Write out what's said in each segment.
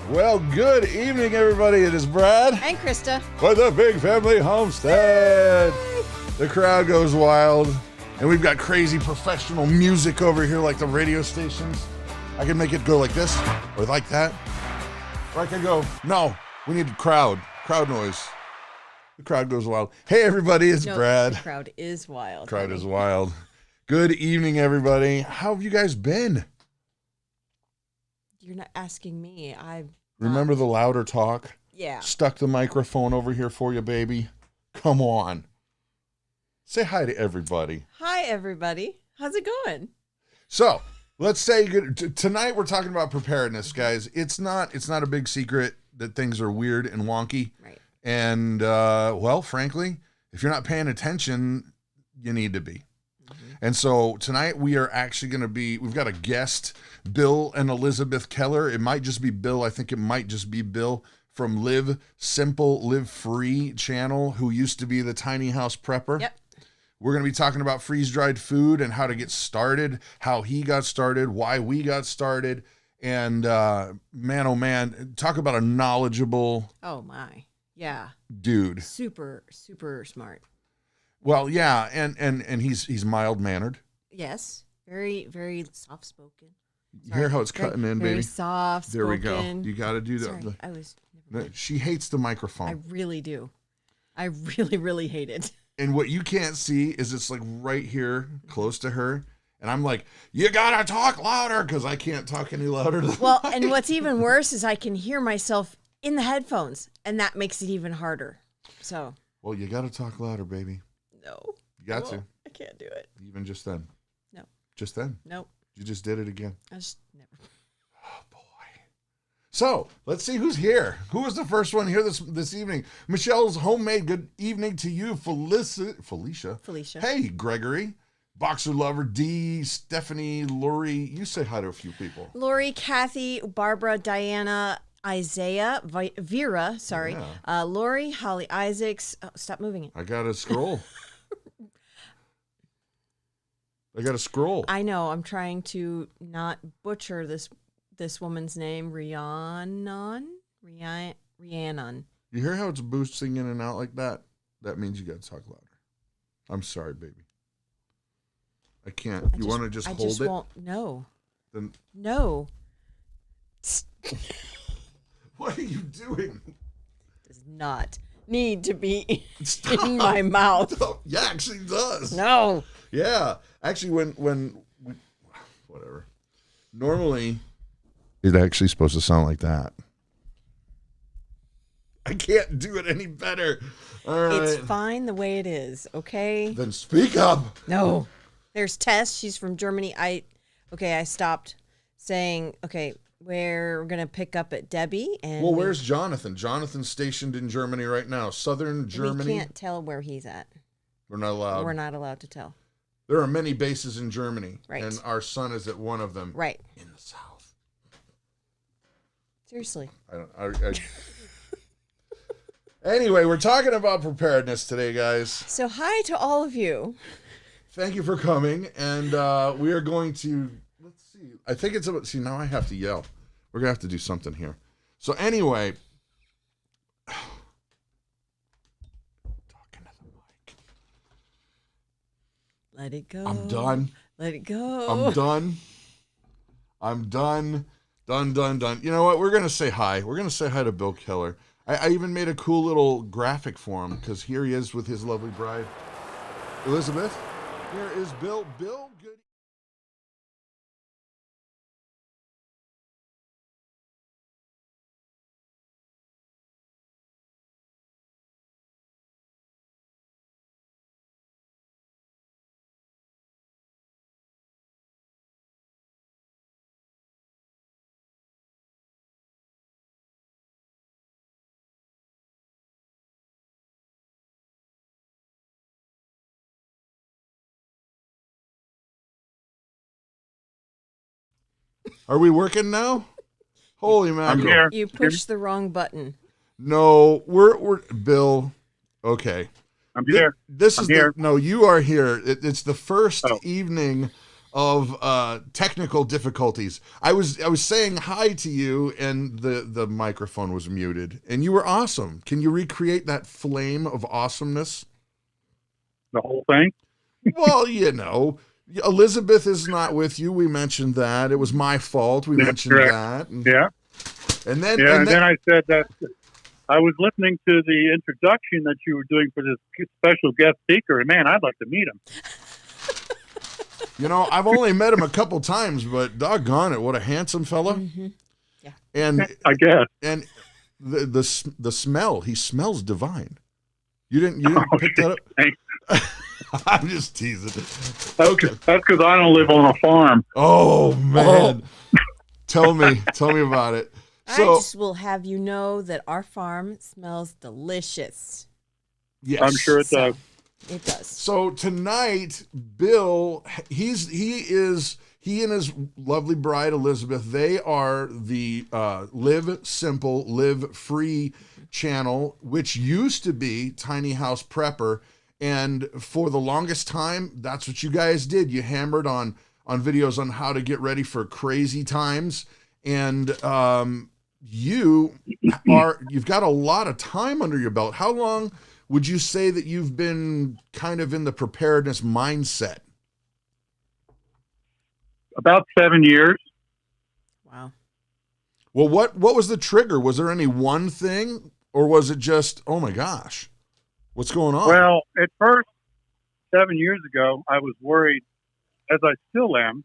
Well, good evening, everybody. It is Brad. And Christa. For the Big Family Homestead. The crowd goes wild. And we've got crazy professional music over here like the radio stations. I can make it go like this or like that. Or I can go, no, we need crowd noise. The crowd goes wild. Hey, everybody, it's Brad. The crowd is wild. Crowd is wild. Good evening, everybody. How have you guys been? You're not asking me. Remember the louder talk? Yeah. Stuck the microphone over here for you, baby. Come on. Say hi to everybody. Hi, everybody. How's it going? So, let's say tonight we're talking about preparedness, guys. It's not a big secret that things are weird and wonky. Right. And, well, frankly, if you're not paying attention, you need to be. And so tonight we are actually we've got a guest, Bill and Elizabeth Keller. It might just be Bill. I think it might just be Bill from Live Simple, Live Free channel, who used to be the Tiny House Prepper. Yep. We're going to be talking about freeze-dried food and how to get started, how he got started, why we got started. And man, oh man, talk about a knowledgeable Oh my. Yeah. dude. Super, super smart. Well, yeah, and he's mild-mannered. Yes. Very, very soft-spoken. You hear how it's cutting in, baby? Very soft. There we go. You got to do Sorry, that. She hates the microphone. I really do. I really, really hate it. And what you can't see is it's like right here, close to her. And I'm like, you got to talk louder because I can't talk any louder. Well, and what's even worse is I can hear myself in the headphones, and that makes it even harder. So. Well, you got to talk louder, baby. No. You got to. I can't do it. Even just then. No. Just then. Nope. You just did it again. I just never. Oh, boy. So, let's see who's here. Who was the first one here this evening? Michelle's homemade good evening to you, Felicia. Hey, Gregory. Boxer Lover, D, Stephanie, Lori. You say hi to a few people. Lori, Kathy, Barbara, Diana, Isaiah, Vera, sorry. Yeah. Lori, Holly Isaacs. Oh, stop moving it. I got to scroll. I got to scroll. I know. I'm trying to not butcher this woman's name. Rhiannon. You hear how it's boosting in and out like that? That means you got to talk louder. I'm sorry, baby. I can't. You want to just hold it? I just won't. No. Then no. What are you doing? Does not need to be in my mouth. No, yeah, actually does. No. Yeah. Actually, when whatever. Normally, it's actually supposed to sound like that. I can't do it any better. All right. It's fine the way it is, okay? Then speak up. No. There's Tess. She's from Germany. I stopped saying, okay, we're going to pick up at Debbie. And well, where's Jonathan? Jonathan's stationed in Germany right now. Southern Germany. We can't tell where he's at. We're not allowed. We're not allowed to tell. There are many bases in Germany. Right. And our son is at one of them. Right. In the South. Seriously. Anyway, we're talking about preparedness today, guys. So hi to all of you. Thank you for coming. And we are going to, let's see. I think it's about, see, now I have to yell. We're going to have to do something here. So anyway. Talking to the mic. Let it go. I'm done. Let it go. I'm done. Done. You know what? We're going to say hi. We're going to say hi to Bill Keller. I even made a cool little graphic for him because here he is with his lovely bride, Elizabeth. Here is Bill. Bill, good. Are we working now? Holy mackerel. I'm here. You pushed the wrong button. No, we're Bill. Okay. I'm here. This I'm is here. no, you are here. It's the first evening of technical difficulties. I was saying hi to you, and the microphone was muted, and you were awesome. Can you recreate that flame of awesomeness? The whole thing? Well, Elizabeth is not with you. We mentioned that. It was my fault. We mentioned correct. that. And, Yeah. And then, and then I said that I was listening to the introduction that you were doing for this special guest speaker, and man, I'd like to meet him. I've only met him a couple times, but doggone it, what a handsome fella. Mm-hmm. Yeah. And I guess. And the smell, he smells divine. You didn't pick that up? Thanks. I'm just teasing. Okay. That's because I don't live on a farm. Oh man. Tell me about it. I just will have you know that our farm smells delicious. Yes. I'm sure it does. It does. So tonight, Bill, he and his lovely bride Elizabeth, they are the Live Simple, Live Free channel, which used to be Tiny House Prepper, and for the longest time, that's what you guys did. You hammered on videos on how to get ready for crazy times, and you've got a lot of time under your belt. How long would you say that you've been kind of in the preparedness mindset? About 7 years. Wow. Well, what was the trigger? Was there any one thing, or was it just, oh my gosh, what's going on? Well, at first, 7 years ago, I was worried, as I still am,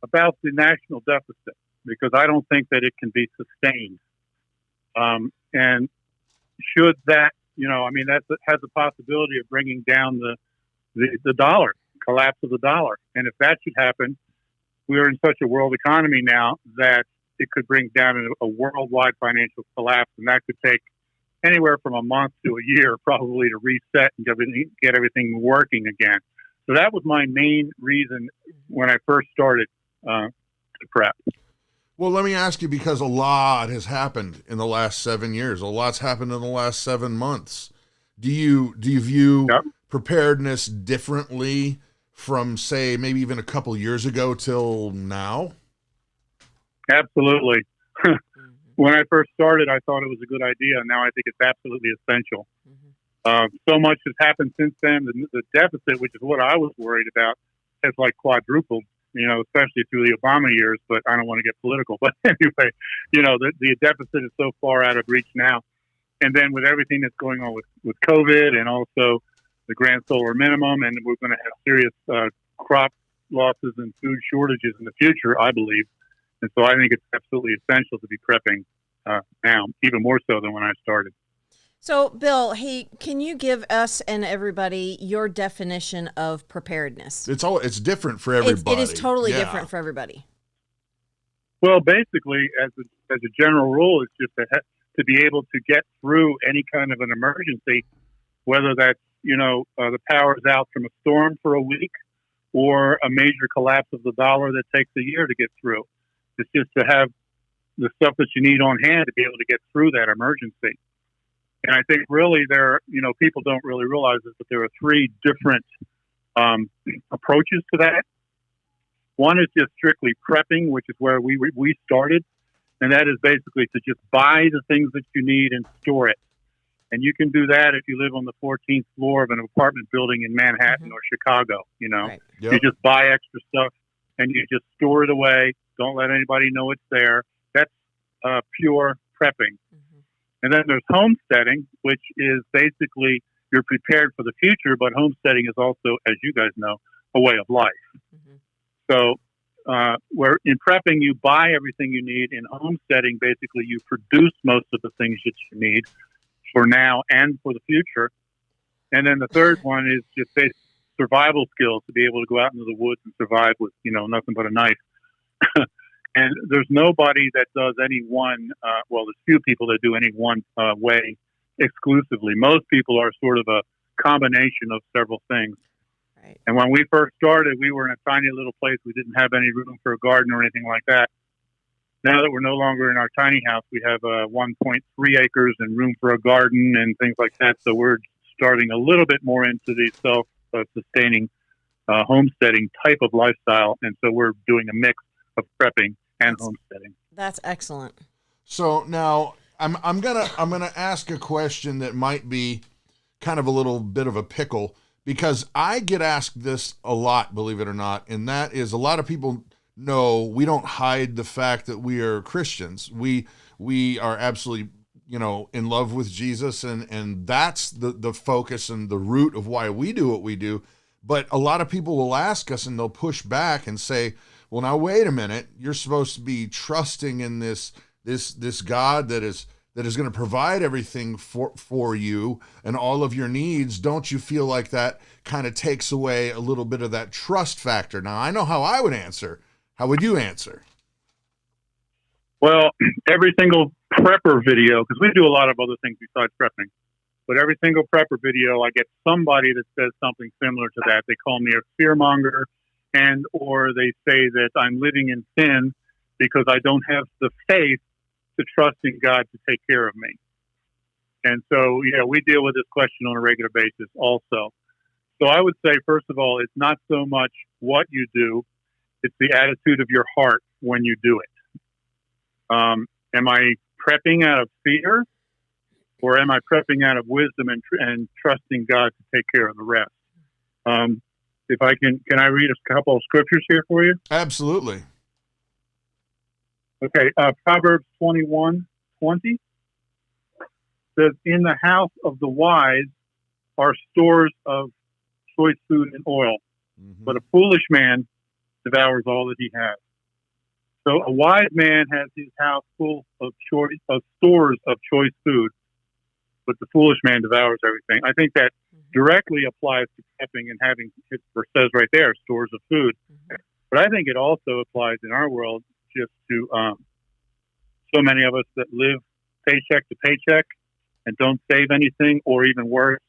about the national deficit, because I don't think that it can be sustained. And should that, that has the possibility of bringing down the dollar, collapse of the dollar. And if that should happen, we are in such a world economy now that it could bring down a worldwide financial collapse, and that could take anywhere from a month to a year probably to reset and get everything working again. So that was my main reason when I first started to prep. Well, let me ask you, because a lot has happened in the last 7 years. A lot's happened in the last 7 months. Do you view preparedness differently from, say, maybe even a couple years ago till now? Absolutely. When I first started, I thought it was a good idea. Now I think it's absolutely essential. So much has happened since then. The deficit, which is what I was worried about, has quadrupled, especially through the Obama years, but I don't want to get political. But anyway, the deficit is so far out of reach now. And then with everything that's going on with COVID, and also the grand solar minimum, and we're going to have serious crop losses and food shortages in the future, I believe. And so I think it's absolutely essential to be prepping now, even more so than when I started. So, Bill, hey, can you give us and everybody your definition of preparedness? It's different for everybody. It is totally different for everybody. Well, basically, as a general rule, it's just to be able to get through any kind of an emergency, whether that's, the power's out from a storm for a week or a major collapse of the dollar that takes a year to get through. It's just to have the stuff that you need on hand to be able to get through that emergency. And I think really people don't really realize this, but there are three different approaches to that. One is just strictly prepping, which is where we started. And that is basically to just buy the things that you need and store it. And you can do that if you live on the 14th floor of an apartment building in Manhattan or Chicago, Right. Yep. You just buy extra stuff and you just store it away. Don't let anybody know it's there. That's pure prepping. And then there's homesteading, which is basically you're prepared for the future, but homesteading is also, as you guys know, a way of life. So where in prepping, you buy everything you need. In homesteading, basically, you produce most of the things that you need for now and for the future. And then the third one is just basic survival skills to be able to go out into the woods and survive with, nothing but a knife. And there's nobody that does any one, there's few people that do any one way exclusively. Most people are sort of a combination of several things. Right. And when we first started, we were in a tiny little place. We didn't have any room for a garden or anything like that. Now that we're no longer in our tiny house, we have 1.3 acres and room for a garden and things like that. So we're starting a little bit more into the self-sustaining homesteading type of lifestyle, and so we're doing a mix of prepping and homesteading. That's excellent. So now I'm gonna ask a question that might be kind of a little bit of a pickle, because I get asked this a lot, believe it or not, and that is, a lot of people know we don't hide the fact that we are Christians. We are absolutely, in love with Jesus, and that's the focus and the root of why we do what we do. But a lot of people will ask us, and they'll push back and say, well, now wait a minute, you're supposed to be trusting in this God that is going to provide everything for you and all of your needs. Don't you feel like that kind of takes away a little bit of that trust factor? Now, I know how I would answer. How would you answer? Well, every single prepper video, because we do a lot of other things besides prepping, but every single prepper video, I get somebody that says something similar to that. They call me a fearmonger, or they say that I'm living in sin because I don't have the faith to trust in God to take care of me. And so, yeah, we deal with this question on a regular basis also. So I would say, first of all, it's not so much what you do, it's the attitude of your heart when you do it. Am I prepping out of fear, or am I prepping out of wisdom and trusting God to take care of the rest? If I can I read a couple of scriptures here for you? Absolutely. Okay, Proverbs 21:20 says, "In the house of the wise are stores of choice food and oil, but a foolish man devours all that he has." So a wise man has his house full of stores of choice food, but the foolish man devours everything. I think that directly applies to prepping and having, it says right there, stores of food. But I think it also applies in our world just to so many of us that live paycheck to paycheck and don't save anything, or even worse,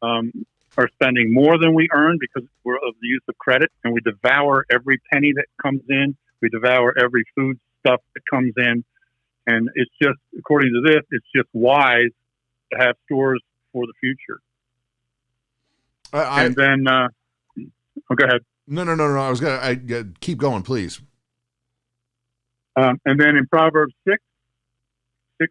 are spending more than we earn because we're of the use of credit, and we devour every penny that comes in. We devour every food stuff that comes in. And it's just, according to this, it's just wise to have stores for the future. And then, go ahead. No. I was going to keep going, please. And then in Proverbs 6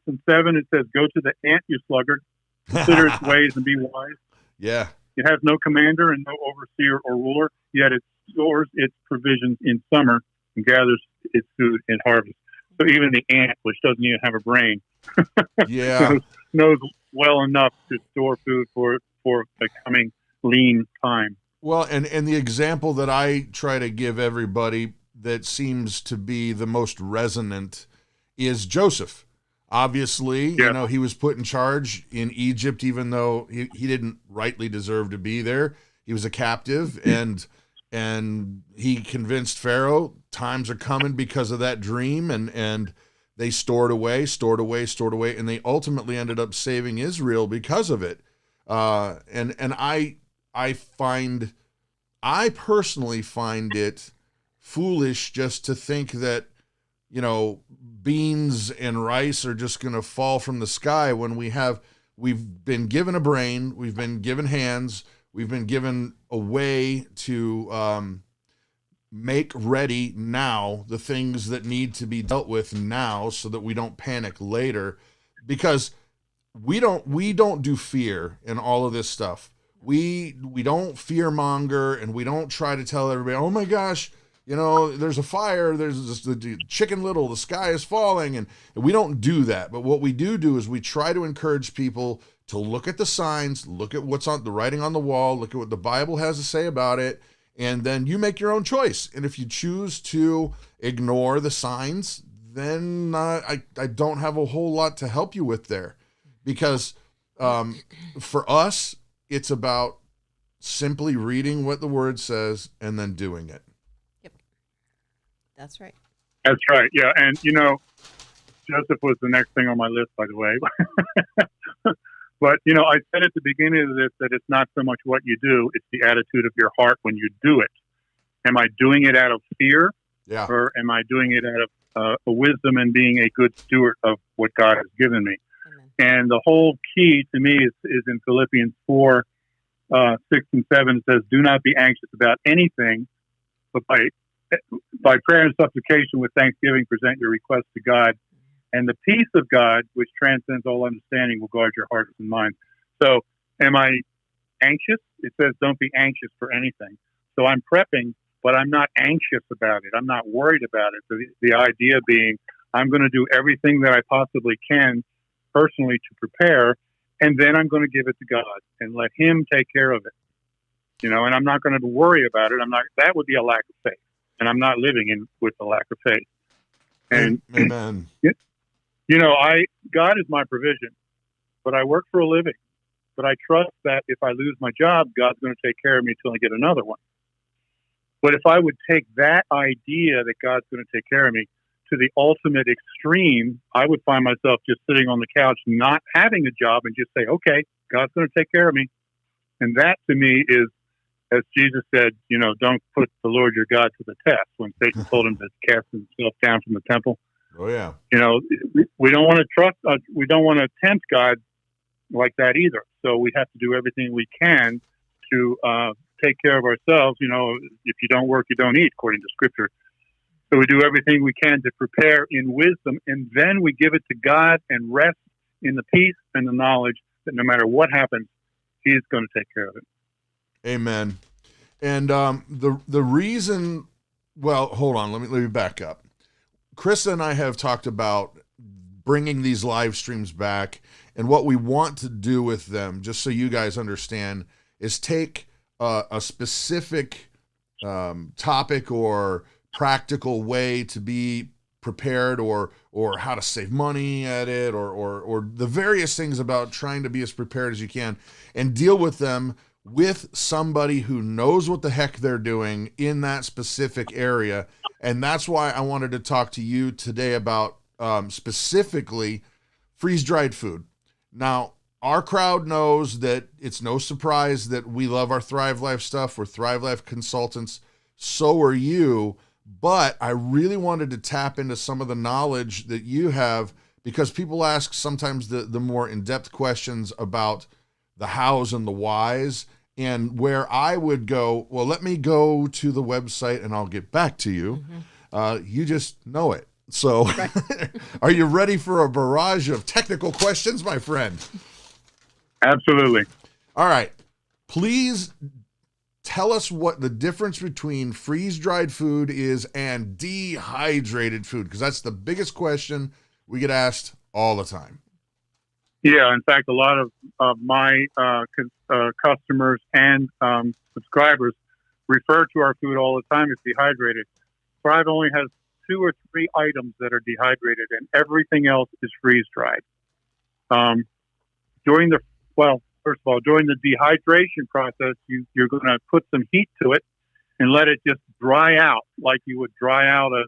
and 7, it says, "Go to the ant, you sluggard, consider its ways and be wise." Yeah. It has no commander and no overseer or ruler, yet it stores its provisions in summer and gathers its food in harvest. So even the ant, which doesn't even have a brain, yeah, knows well enough to store food for a coming lean time. Well, and the example that I try to give everybody that seems to be the most resonant is Joseph. Obviously, he was put in charge in Egypt, even though he didn't rightly deserve to be there. He was a captive, and he convinced Pharaoh times are coming because of that dream, and they stored away, and they ultimately ended up saving Israel because of it. And I personally find it foolish just to think that, beans and rice are just going to fall from the sky when we've been given a brain, we've been given hands, we've been given a way to make ready now the things that need to be dealt with now, so that we don't panic later, because we don't do fear in all of this stuff. We don't fear monger, and we don't try to tell everybody, oh my gosh, there's a fire, there's the Chicken Little, the sky is falling, and we don't do that. But what we do is we try to encourage people to look at the signs, look at what's on the writing on the wall, look at what the Bible has to say about it, and then you make your own choice. And if you choose to ignore the signs, then I don't have a whole lot to help you with there, because for us, it's about simply reading what the Word says and then doing it. That's right. That's right. Yeah. And, Joseph was the next thing on my list, by the way. But, I said at the beginning of this that it's not so much what you do, it's the attitude of your heart when you do it. Am I doing it out of fear? Yeah. Or am I doing it out of a wisdom and being a good steward of what God has given me? Amen. And the whole key to me is in Philippians 4, 6 and 7, it says, "Do not be anxious about anything, but by prayer and supplication with thanksgiving, present your requests to God, and the peace of God, which transcends all understanding, will guard your hearts and minds." So, am I anxious? It says, "Don't be anxious for anything." So I'm prepping, but I'm not anxious about it. I'm not worried about it. So the idea being, I'm going to do everything that I possibly can personally to prepare, and then I'm going to give it to God and let Him take care of it. And I'm not going to worry about it. That would be a lack of faith, and I'm not living with a lack of faith. And Amen. God is my provision, but I work for a living. But I trust that if I lose my job, God's going to take care of me until I get another one. But if I would take that idea that God's going to take care of me to the ultimate extreme, I would find myself just sitting on the couch, not having a job, and just say, "Okay, God's going to take care of me." And that to me is, as Jesus said, don't put the Lord your God to the test when Satan told him to cast himself down from the temple. Oh, yeah. We don't want to trust, we don't want to tempt God like that either. So we have to do everything we can to take care of ourselves. If you don't work, you don't eat, according to Scripture. So we do everything we can to prepare in wisdom, and then we give it to God and rest in the peace and the knowledge that no matter what happens, He's going to take care of it. Amen. And the reason, well, hold on, let me back up. Christa and I have talked about bringing these live streams back, and what we want to do with them, just so you guys understand, is take a specific topic or practical way to be prepared, or how to save money at it, or the various things about trying to be as prepared as you can, and deal with them with somebody who knows what the heck they're doing in that specific area. And that's why I wanted to talk to you today about specifically freeze-dried food. Now, our crowd knows that it's no surprise that we love our Thrive Life stuff. We're Thrive Life consultants. So are you. But I really wanted to tap into some of the knowledge that you have, because people ask sometimes the more in-depth questions about the hows and the whys, and where I would go, well, let me go to the website and I'll get back to you. Mm-hmm. You just know it. So right. Are you ready for a barrage of technical questions, my friend? Absolutely. All right. Please tell us what the difference between freeze-dried food is and dehydrated food, because that's the biggest question we get asked all the time. Yeah, in fact, a lot of my customers and subscribers refer to our food all the time as dehydrated. Thrive only has 2 or 3 items that are dehydrated, and everything else is freeze-dried. During the dehydration process, you're going to put some heat to it and let it just dry out, like you would dry out a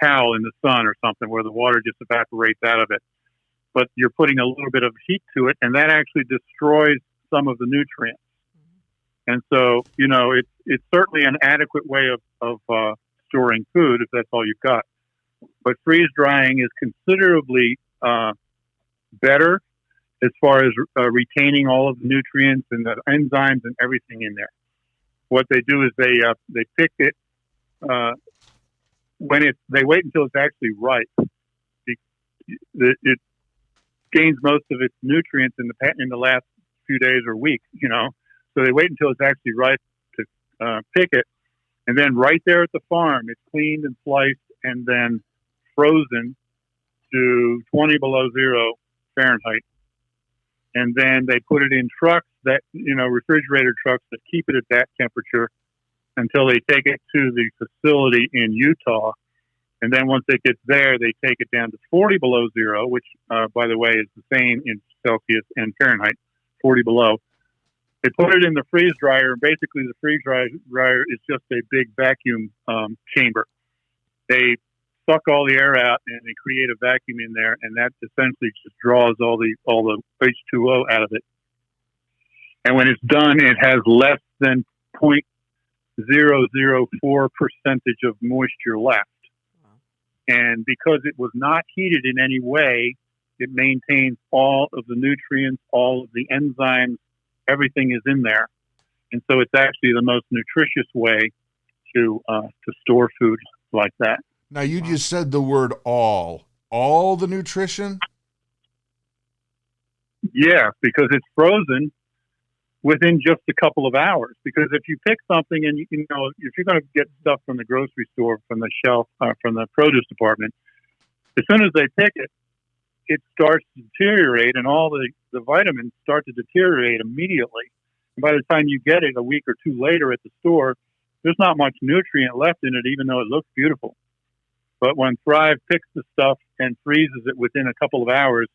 towel in the sun or something, where the water just evaporates out of it. But you're putting a little bit of heat to it, and that actually destroys some of the nutrients. And so, it's certainly an adequate way of storing food if that's all you've got. But freeze drying is considerably better as far as retaining all of the nutrients and the enzymes and everything in there. What they do is they pick it they wait until it's actually ripe. It gains most of its nutrients in the last few days or week, So they wait until it's actually ripe to pick it, and then right there at the farm, it's cleaned and sliced and then frozen to 20 below zero Fahrenheit. And then they put it in trucks refrigerator trucks that keep it at that temperature until they take it to the facility in Utah. And then once it gets there, they take it down to 40 below zero, which, by the way, is the same in Celsius and Fahrenheit, 40 below. They put it in the freeze dryer. Basically, the freeze dryer is just a big vacuum chamber. They suck all the air out and they create a vacuum in there, and that essentially just draws all the H2O out of it. And when it's done, it has less than 0.004% of moisture left. And because it was not heated in any way, it maintains all of the nutrients, all of the enzymes, everything is in there. And so it's actually the most nutritious way to store food like that. Now, you just said the word all the nutrition? Yeah, because it's frozen within just a couple of hours. Because if you pick something and, if you're going to get stuff from the grocery store, from the shelf, from the produce department, as soon as they pick it, it starts to deteriorate, and all the vitamins start to deteriorate immediately. And by the time you get it a week or two later at the store, there's not much nutrient left in it, even though it looks beautiful. But when Thrive picks the stuff and freezes it within a couple of hours,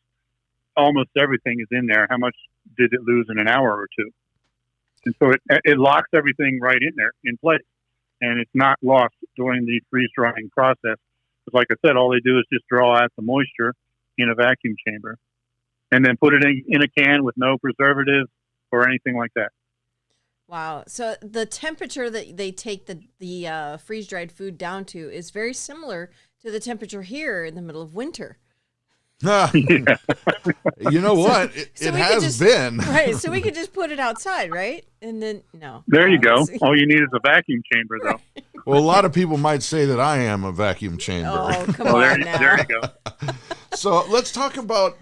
almost everything is in there. How much did it lose in an hour or two? And so it locks everything right in there, in place. And it's not lost during the freeze-drying process. Because like I said, all they do is just draw out the moisture in a vacuum chamber and then put it in a can with no preservatives or anything like that. Wow. So the temperature that they take the freeze-dried food down to is very similar to the temperature here in the middle of winter. Yeah. You know what? It has been. Right. So we could just put it outside, right? And then, no. There you go. All you need is a vacuum chamber, though. Right. Well, a lot of people might say that I am a vacuum chamber. Oh, come on now. There you go. So let's talk about,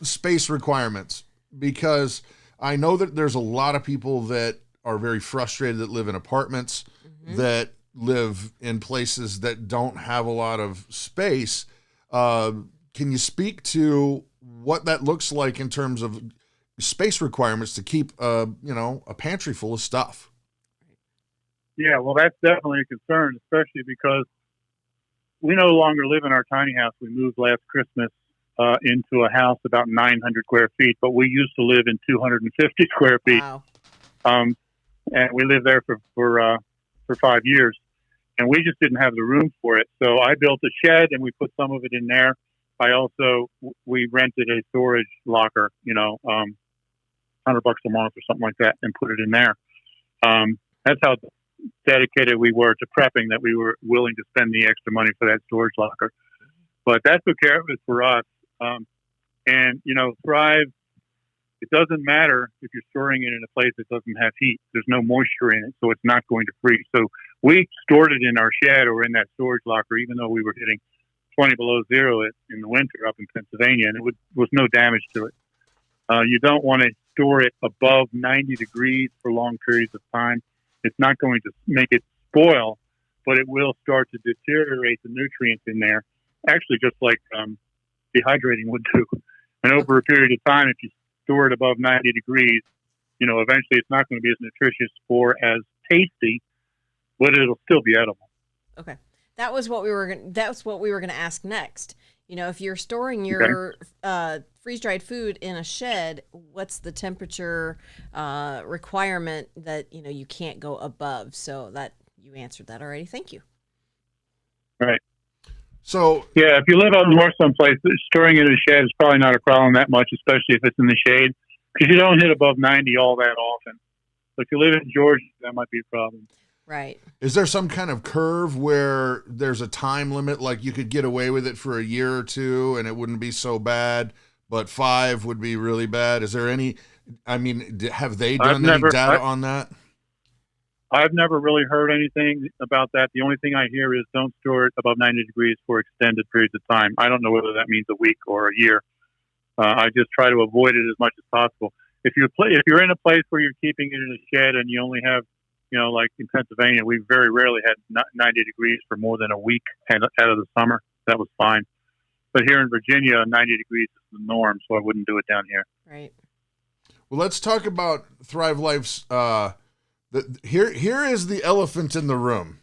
space requirements, because I know that there's a lot of people that are very frustrated that live in apartments, that live in places that don't have a lot of space. Can you speak to what that looks like in terms of space requirements to keep, a pantry full of stuff? Yeah, well, that's definitely a concern, especially because we no longer live in our tiny house. We moved last Christmas into a house about 900 square feet, but we used to live in 250 square feet. Wow. And we lived there for 5 years, and we just didn't have the room for it. So I built a shed, and we put some of it in there. We rented a storage locker, $100 a month or something like that, and put it in there. That's how dedicated we were to prepping, that we were willing to spend the extra money for that storage locker. But that took care of it for us. Thrive, it doesn't matter if you're storing it in a place that doesn't have heat. There's no moisture in it, so it's not going to freeze. So we stored it in our shed or in that storage locker, even though we were hitting 20 below zero in the winter up in Pennsylvania, and was no damage to it. You don't want to store it above 90 degrees for long periods of time. It's not going to make it spoil, but it will start to deteriorate the nutrients in there, actually just like dehydrating would do. And over a period of time, if you store it above 90 degrees, eventually it's not going to be as nutritious or as tasty, but it'll still be edible. Okay. That's what we were going to ask next. If you're storing your freeze-dried food in a shed, what's the temperature requirement that you can't go above? So that you answered that already. Thank you. Right. So yeah, if you live up north someplace, storing it in a shed is probably not a problem that much, especially if it's in the shade, because you don't hit above 90 all that often. But if you live in Georgia, that might be a problem. Right. Is there some kind of curve where there's a time limit, like you could get away with it for a year or two and it wouldn't be so bad, but 5 would be really bad? Is there any, have they done any data on that? I've never really heard anything about that. The only thing I hear is don't store it above 90 degrees for extended periods of time. I don't know whether that means a week or a year. I just try to avoid it as much as possible. If you're in a place where you're keeping it in a shed and you only have, like in Pennsylvania, we very rarely had 90 degrees for more than a week out of the summer. That was fine. But here in Virginia, 90 degrees is the norm, so I wouldn't do it down here. Right. Well, let's talk about Thrive Life's. Here is the elephant in the room.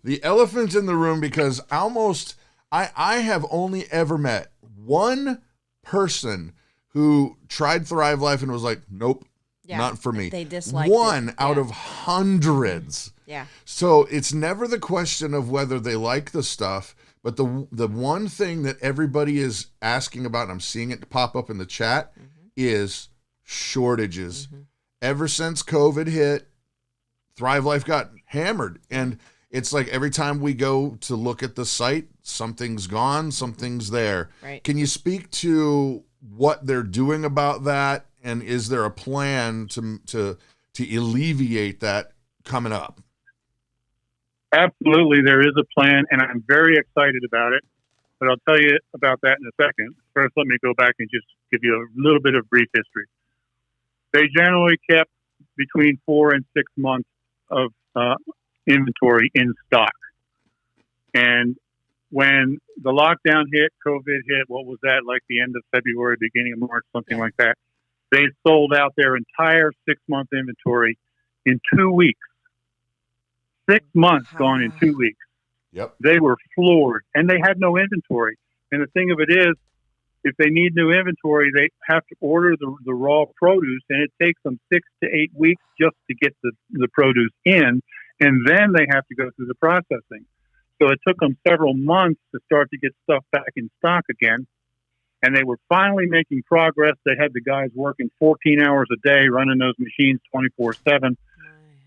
The elephant in the room, because I have only ever met one person who tried Thrive Life and was like, nope. Yeah, not for me. They disliked one it. out of hundreds. Yeah. So it's never the question of whether they like the stuff, but the one thing that everybody is asking about, and I'm seeing it pop up in the chat, is shortages. Ever since COVID hit, Thrive Life got hammered. And it's like every time we go to look at the site, something's gone, something's there. Right. Can you speak to what they're doing about that and is there a plan to alleviate that coming up? Absolutely, there is a plan, and I'm very excited about it. But I'll tell you about that in a second. First, let me go back and just give you a little bit of brief history. They generally kept between 4 and 6 months of inventory in stock. And when the lockdown hit, COVID hit, what was that, like the end of February, beginning of March, something like that, they sold out their entire 6-month inventory in 2 weeks. 6 months gone in 2 weeks. Yep. They were floored, and they had no inventory. And the thing of it is, if they need new inventory, they have to order the raw produce, and it takes them 6 to 8 weeks just to get the produce in, and then they have to go through the processing. So it took them several months to start to get stuff back in stock again, and they were finally making progress. They had the guys working 14 hours a day, running those machines 24/7.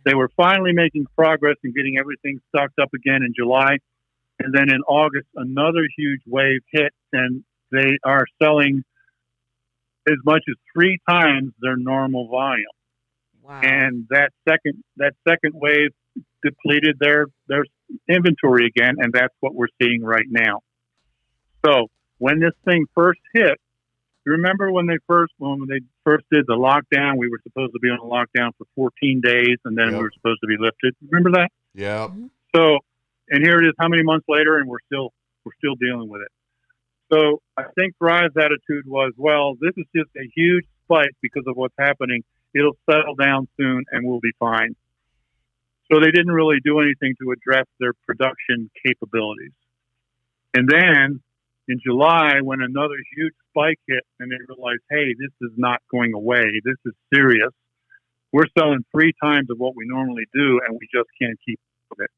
They were finally making progress and getting everything stocked up again in July. And then in August, another huge wave hit, and they are selling as much as 3 times their normal volume. Wow. And that second wave depleted their inventory again, and that's what we're seeing right now. So when this thing first hit, you remember when they first did the lockdown, we were supposed to be on a lockdown for 14 days, and then we were supposed to be lifted. Remember that? Yeah. Mm-hmm. So, and here it is, how many months later, and we're still dealing with it. So I think Thrive's attitude was, well, this is just a huge spike because of what's happening. It'll settle down soon, and we'll be fine. So they didn't really do anything to address their production capabilities. And then in July, when another huge spike hit and they realized, hey, this is not going away, this is serious, we're selling 3 times of what we normally do, and we just can't keep up with it.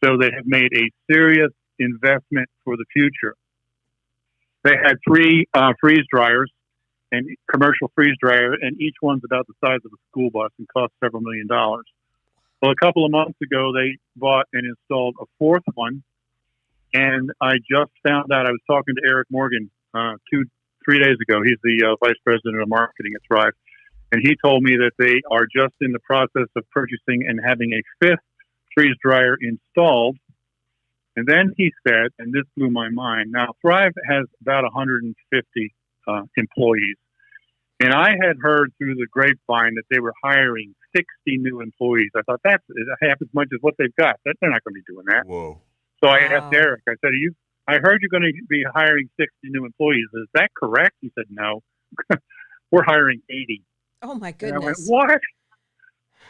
So they have made a serious investment for the future. They had 3 freeze dryers, and commercial freeze dryer, and each one's about the size of a school bus and cost several $1 million. Well, a couple of months ago, they bought and installed a 4th one. And I just found out, I was talking to Eric Morgan 3 days ago. He's the vice president of marketing at Thrive. And he told me that they are just in the process of purchasing and having a 5th freeze dryer installed. And then he said, and this blew my mind, now Thrive has about 150 employees. And I had heard through the grapevine that they were hiring 60 new employees. I thought that's half as much as what they've got. They're not going to be doing that. Whoa. So I asked Eric, I said, I heard you're going to be hiring 60 new employees. Is that correct? He said, no, we're hiring 80. Oh my goodness. And I went, what?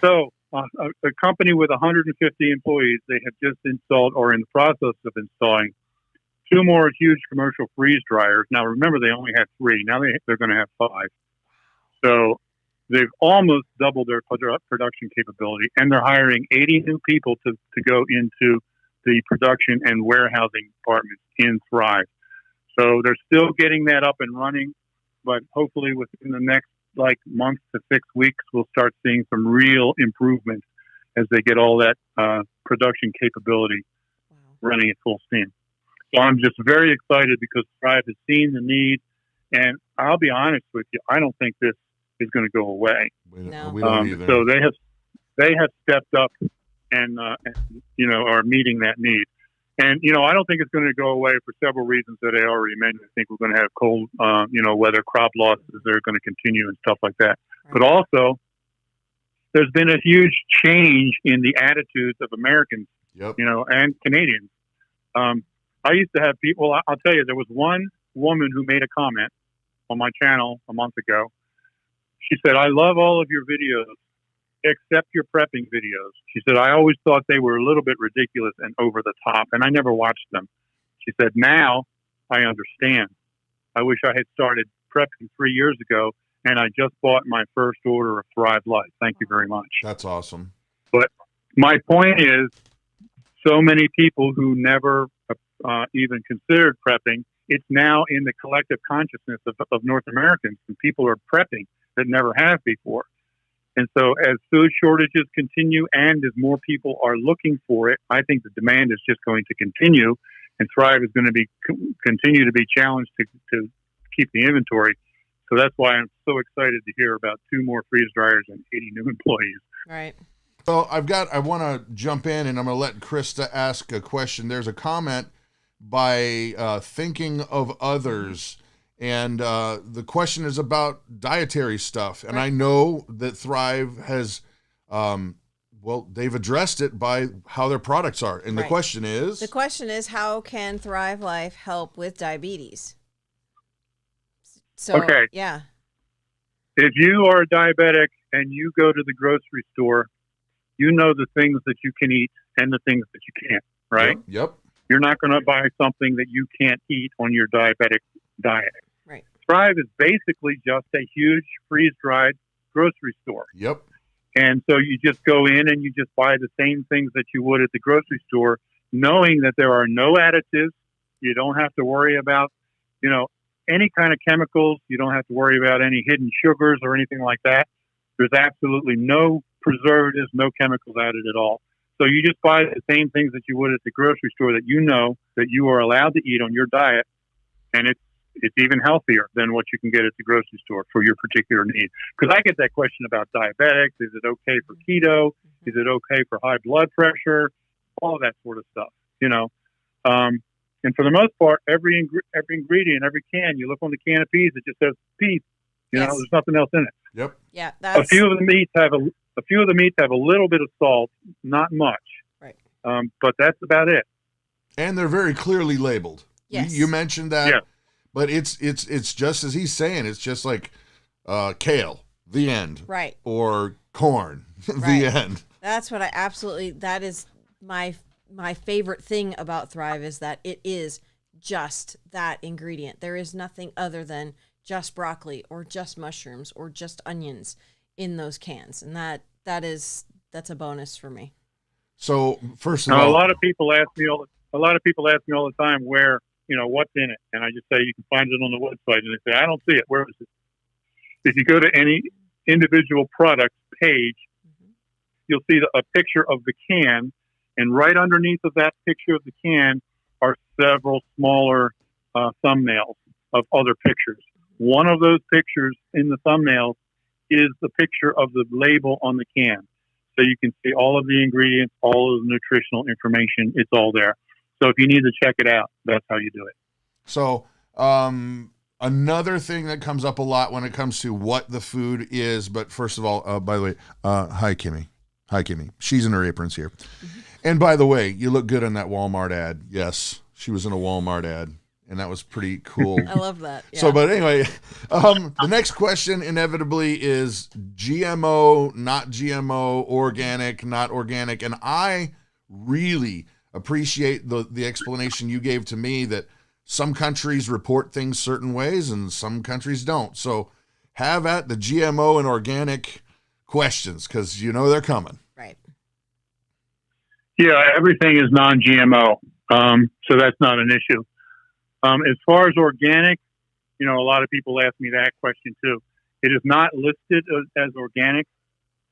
So a company with 150 employees, they have just installed or in the process of installing 2 more huge commercial freeze dryers. Now, remember, they only had 3. Now they're going to have 5. So they've almost doubled their production capability, and they're hiring 80 new people to go into the production and warehousing departments in Thrive. So they're still getting that up and running, but hopefully within the next month to 6 weeks, we'll start seeing some real improvements as they get all that production capability running at full steam. So I'm just very excited because Thrive has seen the need, and I'll be honest with you, I don't think this is going to go away. No. We don't either. So they have stepped up and are meeting that need. And, I don't think it's going to go away for several reasons that I already mentioned. I think we're going to have cold, weather, crop losses that are going to continue and stuff like that. Right. But also, there's been a huge change in the attitudes of Americans, and Canadians. I used to have people, I'll tell you, there was one woman who made a comment on my channel a month ago. She said, I love all of your videos, except your prepping videos. She said, I always thought they were a little bit ridiculous and over the top, and I never watched them. She said, now I understand. I wish I had started prepping 3 years ago, and I just bought my first order of Thrive Life. Thank you very much. That's awesome. But my point is, so many people who never even considered prepping, it's now in the collective consciousness of North Americans, and people are prepping that never have before. And so as food shortages continue and as more people are looking for it, I think the demand is just going to continue, and Thrive is going to continue to be challenged to keep the inventory. So that's why I'm so excited to hear about 2 more freeze dryers and 80 new employees. Right. So I want to jump in, and I'm going to let Christa ask a question. There's a comment by Thinking of Others, and the question is about dietary stuff. And I know that Thrive has, they've addressed it by how their products are. And the question is? The question is, how can Thrive Life help with diabetes? So, okay. Yeah. If you are a diabetic and you go to the grocery store, you know the things that you can eat and the things that you can't, right? Yep. You're not going to buy something that you can't eat on your diabetic diet. Right. Thrive is basically just a huge freeze-dried grocery store. Yep. And so you just go in and you just buy the same things that you would at the grocery store, knowing that there are no additives. You don't have to worry about, any kind of chemicals. You don't have to worry about any hidden sugars or anything like that. There's absolutely no preservatives, no chemicals added at all. So you just buy the same things that you would at the grocery store that you know that you are allowed to eat on your diet, and it's even healthier than what you can get at the grocery store for your particular need. Because I get that question about diabetics. Is it okay for keto? Is it okay for high blood pressure? All that sort of stuff, And for the most part, every ingredient, every can, you look on the can of peas, it just says peas. There's nothing else in it. Yep. Yeah. A few of the meats have a little bit of salt, not much. Right. But that's about it. And they're very clearly labeled. Yes. You mentioned that, but it's just as he's saying. It's just like kale, the end. Right. Or corn, the end. That's what that is my favorite thing about Thrive is that it is just that ingredient. There is nothing other than just broccoli or just mushrooms or just onions in those cans. And that's a bonus for me. So first of all, a lot of people ask me all the time where, what's in it. And I just say, you can find it on the website. And they say, I don't see it. Where is it? If you go to any individual product page, you'll see a picture of the can. And right underneath of that picture of the can are several smaller thumbnails of other pictures. One of those pictures in the thumbnails is the picture of the label on the can. So you can see all of the ingredients, all of the nutritional information. It's all there. So if you need to check it out, that's how you do it. So another thing that comes up a lot when it comes to what the food is, but first of all, by the way, hi, Kimmy. Hi, Kimmy. She's in her aprons here. Mm-hmm. And by the way, you look good in that Walmart ad. Yes, she was in a Walmart ad, and that was pretty cool. I love that. Yeah. So, but anyway, the next question inevitably is GMO, not GMO, organic, not organic. And I really appreciate the explanation you gave to me that some countries report things certain ways and some countries don't. So have at the GMO and organic questions, because they're coming. Right. Yeah, everything is non-GMO, so that's not an issue. As far as organic, a lot of people ask me that question too. It is not listed as organic.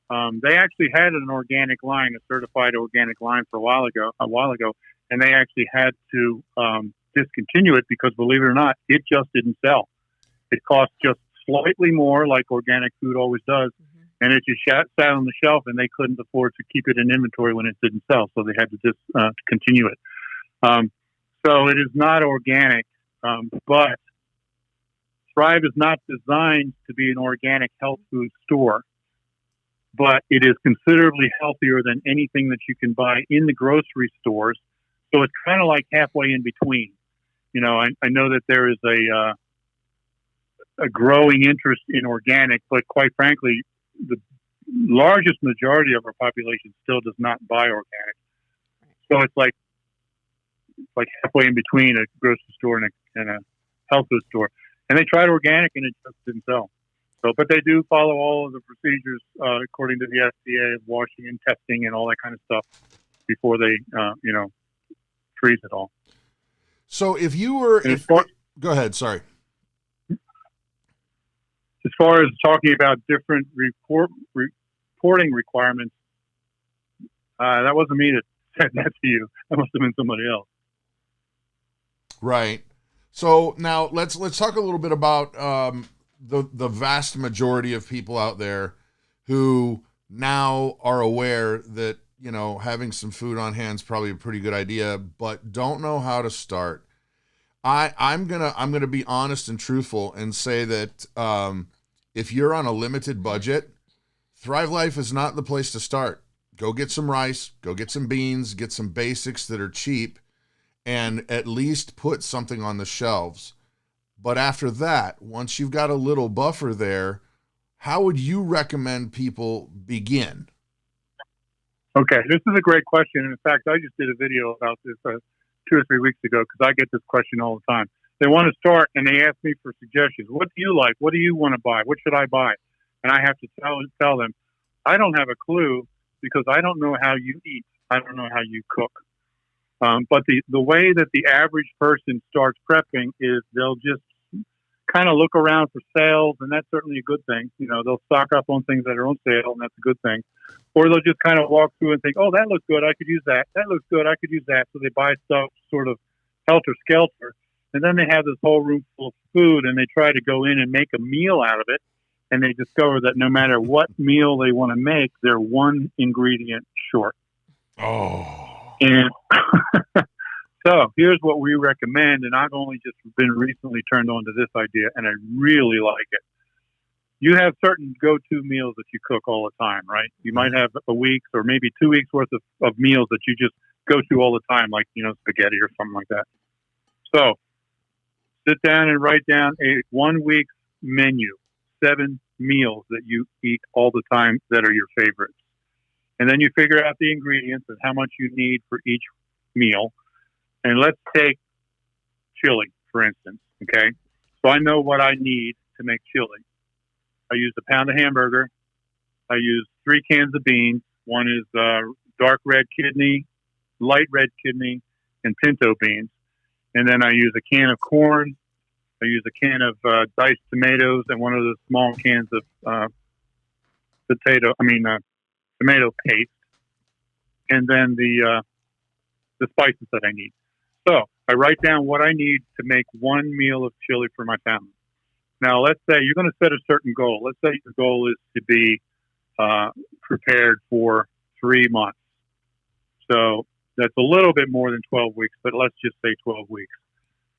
They actually had an organic line, a certified organic line for a while ago, and they actually had to discontinue it because, believe it or not, it just didn't sell. It cost just slightly more, like organic food always does. And it just sat on the shelf, and they couldn't afford to keep it in inventory when it didn't sell, so they had to just continue it. So it is not organic, but Thrive is not designed to be an organic health food store, but it is considerably healthier than anything that you can buy in the grocery stores. So it's kind of like halfway in between. I know that there is a growing interest in organic, but quite frankly, the largest majority of our population still does not buy organic. So it's like halfway in between a grocery store and a health food store. And they tried organic and it just didn't sell. So, but they do follow all of the procedures according to the FDA of washing and testing and all that kind of stuff before they, freeze it all. So if you were, go ahead, sorry. As far as talking about different reporting requirements, that wasn't me that said that to you. That must have been somebody else. Right. So now let's talk a little bit about the vast majority of people out there who now are aware that, you know, having some food on hand is probably a pretty good idea, but don't know how to start. I'm gonna be honest and truthful and say that if you're on a limited budget, Thrive Life is not the place to start. Go get some rice, go get some beans, get some basics that are cheap, and at least put something on the shelves. But after that, once you've got a little buffer there, how would you recommend people begin? Okay, this is a great question. And in fact, I just did a video about this 2 or 3 weeks ago because I get this question all the time. They want to start and they ask me for suggestions. What do you like? What do you want to buy? What should I buy? And I have to tell them, I don't have a clue because I don't know how you eat. I don't know how you cook. But the way that the average person starts prepping is they'll just kind of look around for sales, and that's certainly a good thing. You know, they'll stock up on things that are on sale, and that's a good thing. Or they'll just kind of walk through and think, oh, that looks good, I could use that. That looks good, I could use that. So they buy stuff sort of helter-skelter. And then they have this whole room full of food, and they try to go in and make a meal out of it. And they discover that no matter what meal they want to make, they're one ingredient short. Oh. And so here's what we recommend, and I've only just been recently turned on to this idea, and I really like it. You have certain go-to meals that you cook all the time, right? You might have a week's or maybe 2 weeks worth of meals that you just go to all the time, like, you know, spaghetti or something like that. So sit down and write down a 1 week's menu, 7 meals that you eat all the time that are your favorites. And then you figure out the ingredients and how much you need for each meal. And let's take chili, for instance, okay? So I know what I need to make chili. I use a pound of hamburger. I use 3 cans of beans. One is dark red kidney, light red kidney, and pinto beans. And then I use a can of corn. I use a can of diced tomatoes and one of the small cans of tomato paste. And then the spices that I need. So I write down what I need to make one meal of chili for my family. Now, let's say you're going to set a certain goal. Let's say your goal is to be prepared for 3 months. So that's a little bit more than 12 weeks, but let's just say 12 weeks.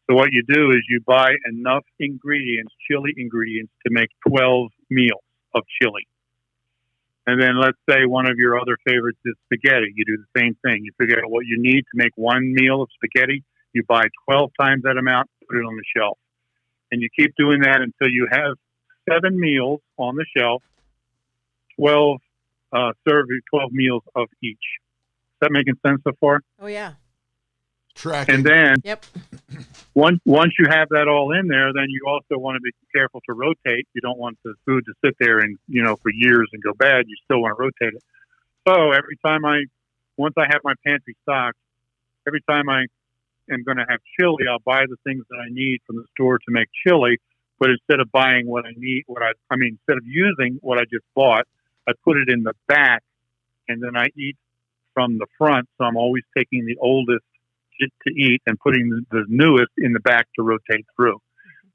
So what you do is you buy enough ingredients, chili ingredients, to make 12 meals of chili. And then let's say one of your other favorites is spaghetti. You do the same thing. You figure out what you need to make one meal of spaghetti. You buy 12 times that amount, put it on the shelf. And you keep doing that until you have 7 meals on the shelf, 12 meals of each. Is that making sense so far? Oh, yeah. Tracking. And then Yep. once you have that all in there, then you also want to be careful to rotate. You don't want the food to sit there and, you know, for years and go bad. You still want to rotate it. So every time once I have my pantry stocked, every time I am going to have chili, I'll buy the things that I need from the store to make chili. But instead of buying what I need, instead of using what I just bought, I put it in the back and then I eat from the front. So I'm always taking the oldest to eat and putting the newest in the back to rotate through.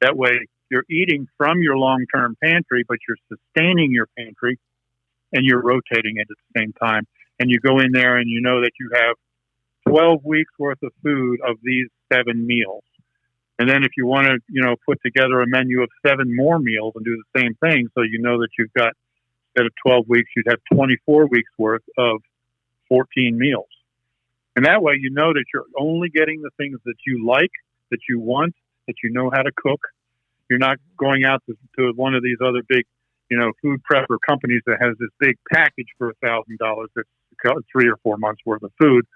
That way you're eating from your long-term pantry, but you're sustaining your pantry and you're rotating it at the same time. And you go in there and you know that you have 12 weeks worth of food of these 7 meals. And then if you want to, you know, put together a menu of 7 more meals and do the same thing, so you know that you've got, instead of 12 weeks, you'd have 24 weeks worth of 14 meals. And that way you know that you're only getting the things that you like, that you want, that you know how to cook. You're not going out to one of these other big, you know, food prepper companies that has this big package for $1,000 that's 3 or 4 months worth of food.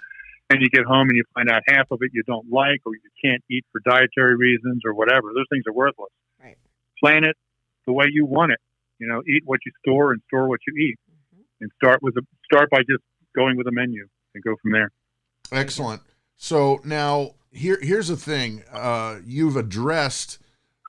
And you get home and you find out half of it you don't like or you can't eat for dietary reasons or whatever. Those things are worthless. Right. Plan it the way you want it. You know, eat what you store and store what you eat. Mm-hmm. And start by just going with a menu and go from there. Excellent. So now here's the thing. You've addressed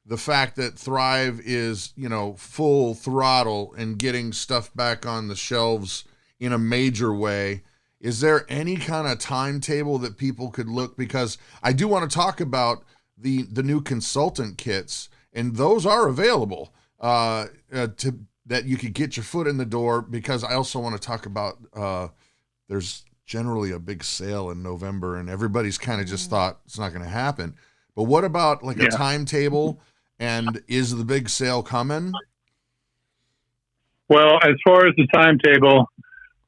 the fact that Thrive is, you know, full throttle and getting stuff back on the shelves in a major way. Is there any kind of timetable that people could look? Because I do want to talk about the new consultant kits, and those are available. to that you could get your foot in the door, because I also want to talk about there's generally a big sale in November and everybody's kind of just thought it's not going to happen. But what about like a timetable, and is the big sale coming? Well, as far as the timetable,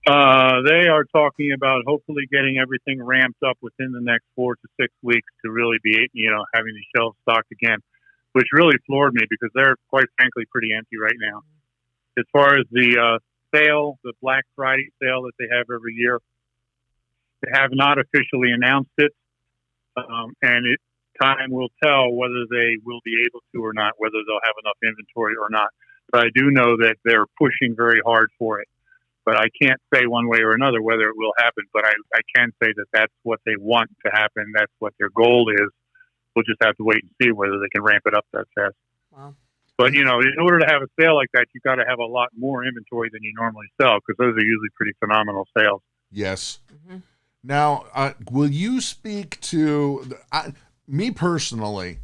they are talking about hopefully getting everything ramped up within the next 4 to 6 weeks to really be, having the shelves stocked again, which really floored me because they're quite frankly pretty empty right now. As far as the sale, the Black Friday sale that they have every year, they have not officially announced it, and time will tell whether they will be able to or not, whether they'll have enough inventory or not. But I do know that they're pushing very hard for it. But I can't say one way or another whether it will happen. But I can say that that's what they want to happen. That's what their goal is. We'll just have to wait and see whether they can ramp it up that fast. Wow. But, in order to have a sale like that, you've got to have a lot more inventory than you normally sell, because those are usually pretty phenomenal sales. Yes. Mm-hmm. Now, will you speak to me personally?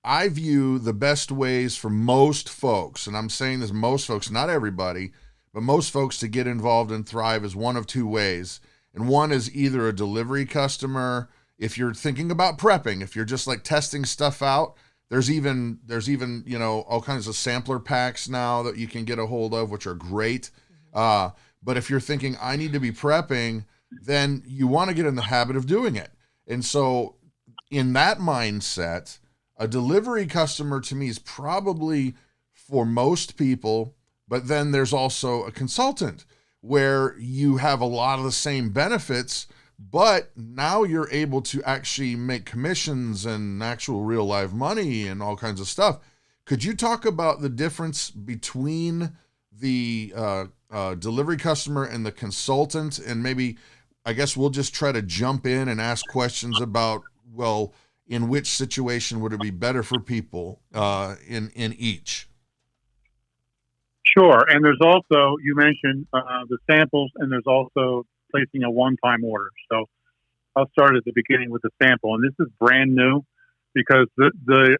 I view the best ways for most folks, and I'm saying this, most folks, not everybody, but most folks to get involved and thrive is one of two ways. And one is either a delivery customer. If you're thinking about prepping, if you're just like testing stuff out, there's even, all kinds of sampler packs now that you can get a hold of, which are great. But if you're thinking I need to be prepping, then you want to get in the habit of doing it. And so in that mindset, a delivery customer to me is probably for most people, but then there's also a consultant where you have a lot of the same benefits, but now you're able to actually make commissions and actual real live money and all kinds of stuff. Could you talk about the difference between the delivery customer and the consultant? And maybe, I guess we'll just try to jump in and ask questions about, well, in which situation would it be better for people in each? Sure. And there's also, you mentioned the samples, and there's also placing a one-time order. So I'll start at the beginning with the sample. And this is brand new because the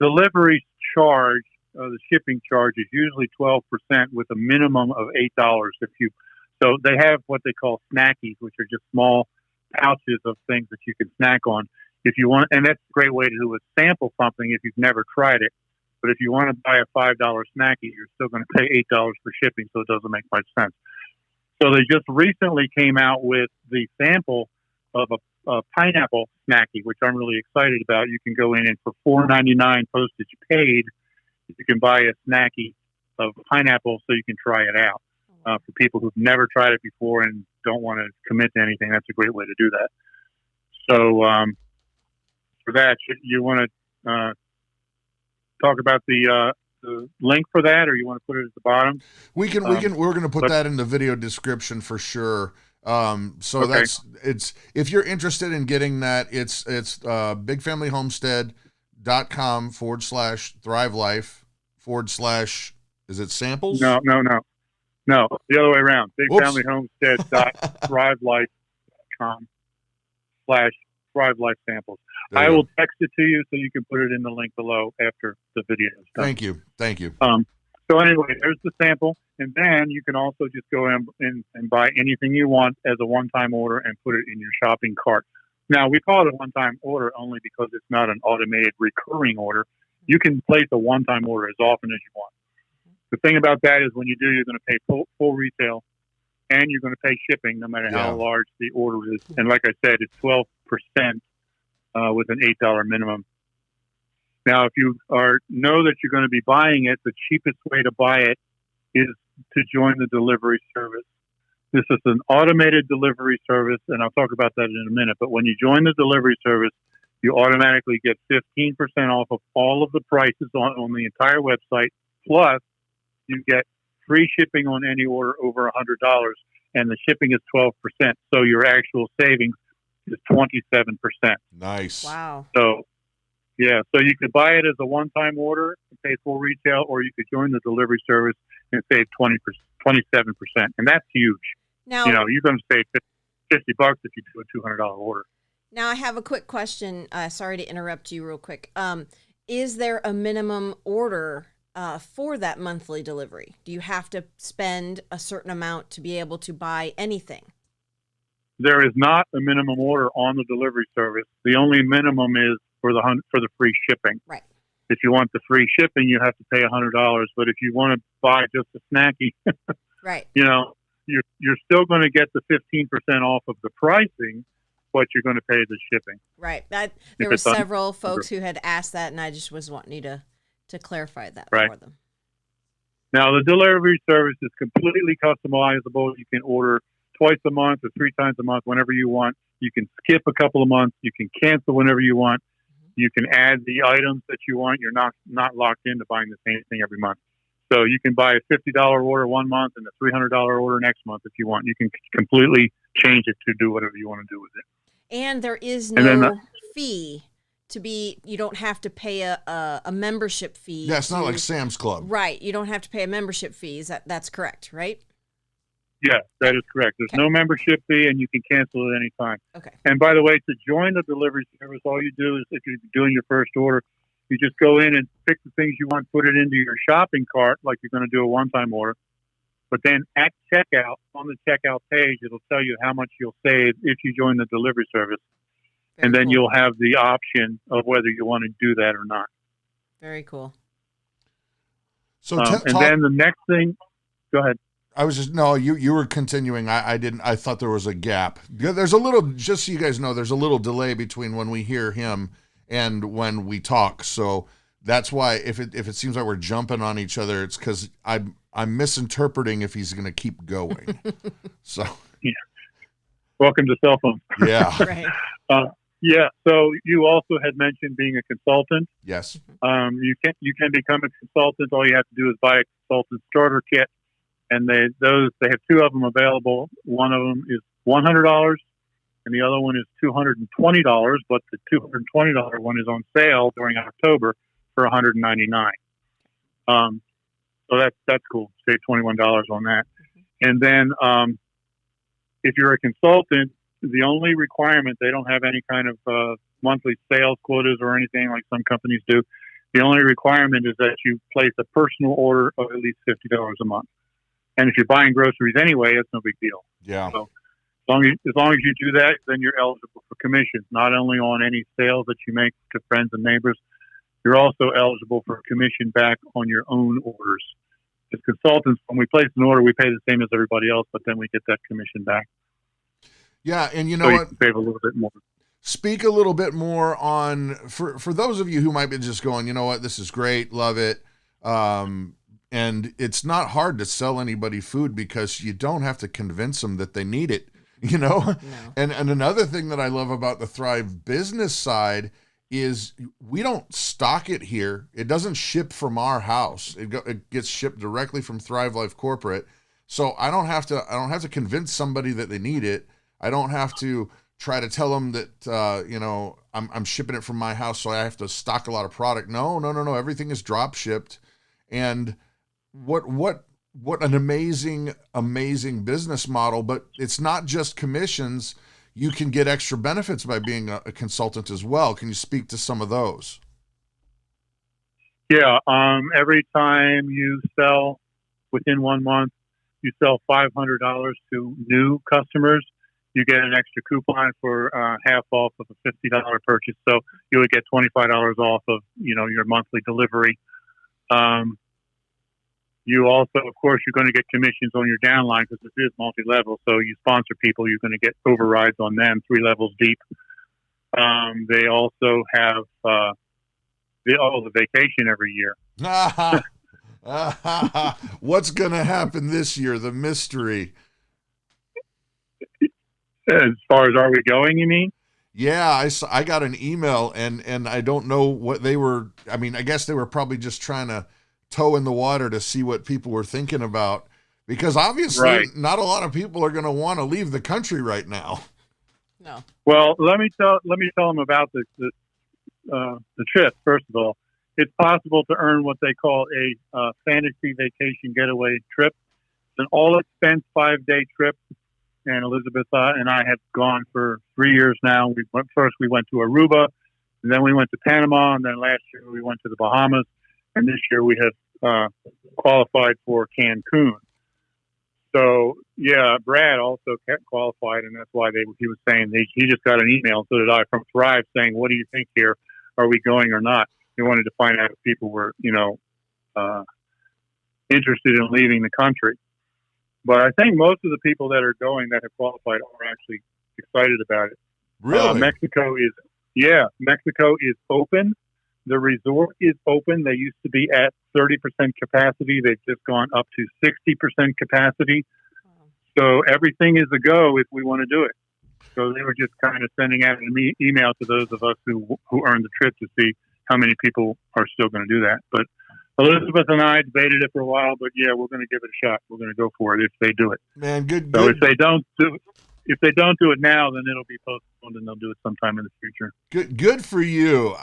delivery charge, the shipping charge is usually 12% with a minimum of $8. So they have what they call snackies, which are just small pouches of things that you can snack on. If you want, and that's a great way to do is sample something if you've never tried it. But if you want to buy a $5 snacky, you're still going to pay $8 for shipping, so it doesn't make much sense. So they just recently came out with the sample of a pineapple snacky, which I'm really excited about. You can go in and for $4.99 postage paid, you can buy a snacky of pineapple so you can try it out. For people who've never tried it before and don't want to commit to anything, that's a great way to do that. So for that, you want to talk about the link for that, or you want to put it at the bottom? We're going to put that in the video description for sure. So okay. it's if you're interested in getting that, it's bigfamilyhomestead.com/thrive-life/ is it samples? No, the other way around. bigfamilyhomestead.thrive-life.com/thrive-life samples. I will text it to you so you can put it in the link below after the video is done. Thank you. So anyway, there's the sample, and then you can also just go in and buy anything you want as a one-time order and put it in your shopping cart. Now, we call it a one-time order only because it's not an automated recurring order. You can place a one-time order as often as you want. The thing about that is when you do, you're going to pay full retail, and you're going to pay shipping no matter how large the order is. And like I said, it's 12% with an $8 minimum. Now, if you know that you're going to be buying it, the cheapest way to buy it is to join the delivery service. This is an automated delivery service, and I'll talk about that in a minute. But when you join the delivery service, you automatically get 15% off of all of the prices on the entire website. Plus, you get free shipping on any order over $100, and the shipping is 12%. So your actual savings is 27%. Nice. Wow. So you could buy it as a one-time order and pay full retail, or you could join the delivery service and save 27%. And that's huge. Now, you're going to save $50 if you do a $200 order. Now I have a quick question. Sorry to interrupt you real quick. is there a minimum order for that monthly delivery? Do you have to spend a certain amount to be able to buy anything? There is not a minimum order on the delivery service. The only minimum is for the free shipping. Right. If you want the free shipping, you have to pay $100. But if you want to buy just a snacky, right, you know, you're still going to get the 15% off of the pricing, but you're going to pay the shipping. Right. There were several folks who had asked that, and I just was wanting you to clarify that for them. Now, the delivery service is completely customizable. You can order twice a month or 3 times a month, whenever you want. You can skip a couple of months. You can cancel whenever you want. You can add the items that you want. You're not locked into buying the same thing every month. So you can buy a $50 order one month and a $300 order next month if you want. You can completely change it to do whatever you want to do with it. And there is no fee to be. You don't have to pay a membership fee. Yeah, it's not like Sam's Club. Right. You don't have to pay a membership fee. That's correct, right? Yeah, that is correct. There's no membership fee, and you can cancel at any time. Okay. And by the way, to join the delivery service, all you do is, if you're doing your first order, you just go in and pick the things you want, put it into your shopping cart like you're going to do a one-time order. But then at checkout, on the checkout page, it'll tell you how much you'll save if you join the delivery service. Very and then cool. You'll have the option of whether you want to do that or not. Very cool. So then the next thing, go ahead. I was just, no, you were continuing. I thought there was a gap. There's a little, just so you guys know, there's a little delay between when we hear him and when we talk. So that's why if it seems like we're jumping on each other, it's because I'm misinterpreting if he's going to keep going. So yeah. Welcome to cell phone. Yeah. Right. Yeah. So you also had mentioned being a consultant. Yes. You can become a consultant. All you have to do is buy a consultant starter kit. And they have 2 of them available. One of them is $100, and the other one is $220. But the $220 one is on sale during October for $199. So that's cool. Save $21 on that. And then if you're a consultant, the only requirement, they don't have any kind of monthly sales quotas or anything like some companies do. The only requirement is that you place a personal order of at least $50 a month. And if you're buying groceries anyway, it's no big deal. Yeah. So as long as you do that, then you're eligible for commissions, not only on any sales that you make to friends and neighbors, you're also eligible for commission back on your own orders. As consultants, when we place an order, we pay the same as everybody else, but then we get that commission back. Yeah, and you know what? You can save a little bit more. Speak a little bit more on, for those of you who might be just going, you know what, this is great, love it. And it's not hard to sell anybody food because you don't have to convince them that they need it, you know? No. And another thing that I love about the Thrive business side is we don't stock it here. It doesn't ship from our house. It gets shipped directly from Thrive Life Corporate. So I don't have to convince somebody that they need it. I don't have to try to tell them that, I'm shipping it from my house, so I have to stock a lot of product. No. Everything is drop shipped. And what an amazing business model, but it's not just commissions. You can get extra benefits by being a consultant as well. Can you speak to some of those? Yeah. Every time you sell within 1 month, you sell $500 to new customers, you get an extra coupon for half off of a $50 purchase. So you would get $25 off of, your monthly delivery. You also, of course, you're going to get commissions on your downline because this is multi-level. So you sponsor people, you're going to get overrides on them 3 levels deep. They also have the vacation every year. What's going to happen this year? The mystery. As far as are we going, you mean? Yeah, I got an email and I don't know what they were. I mean, I guess they were probably just trying to toe in the water to see what people were thinking about, because obviously not a lot of people are going to want to leave the country right now. No. Well, let me tell them about the trip. First of all, it's possible to earn what they call a fantasy vacation getaway trip. It's an all-expense 5-day trip, and Elizabeth and I have gone for 3 years now. We went to Aruba, And then we went to Panama, and then last year we went to the Bahamas, and this year we have qualified for Cancun. So, yeah, Brad also qualified, and that's why he was saying he just got an email, so did I, from Thrive saying, what do you think here? Are we going or not? He wanted to find out if people were, interested in leaving the country. But I think most of the people that are going that have qualified are actually excited about it. Really? Mexico is open. The resort is open. They used to be at 30% capacity. They've just gone up to 60% capacity. So everything is a go if we want to do it. So they were just kind of sending out an email to those of us who earned the trip to see how many people are still going to do that. But Elizabeth and I debated it for a while, but yeah, we're going to give it a shot. We're going to go for it if they do it. Man, good. So if they don't do it now, then it'll be postponed and they'll do it sometime in the future. Good for you.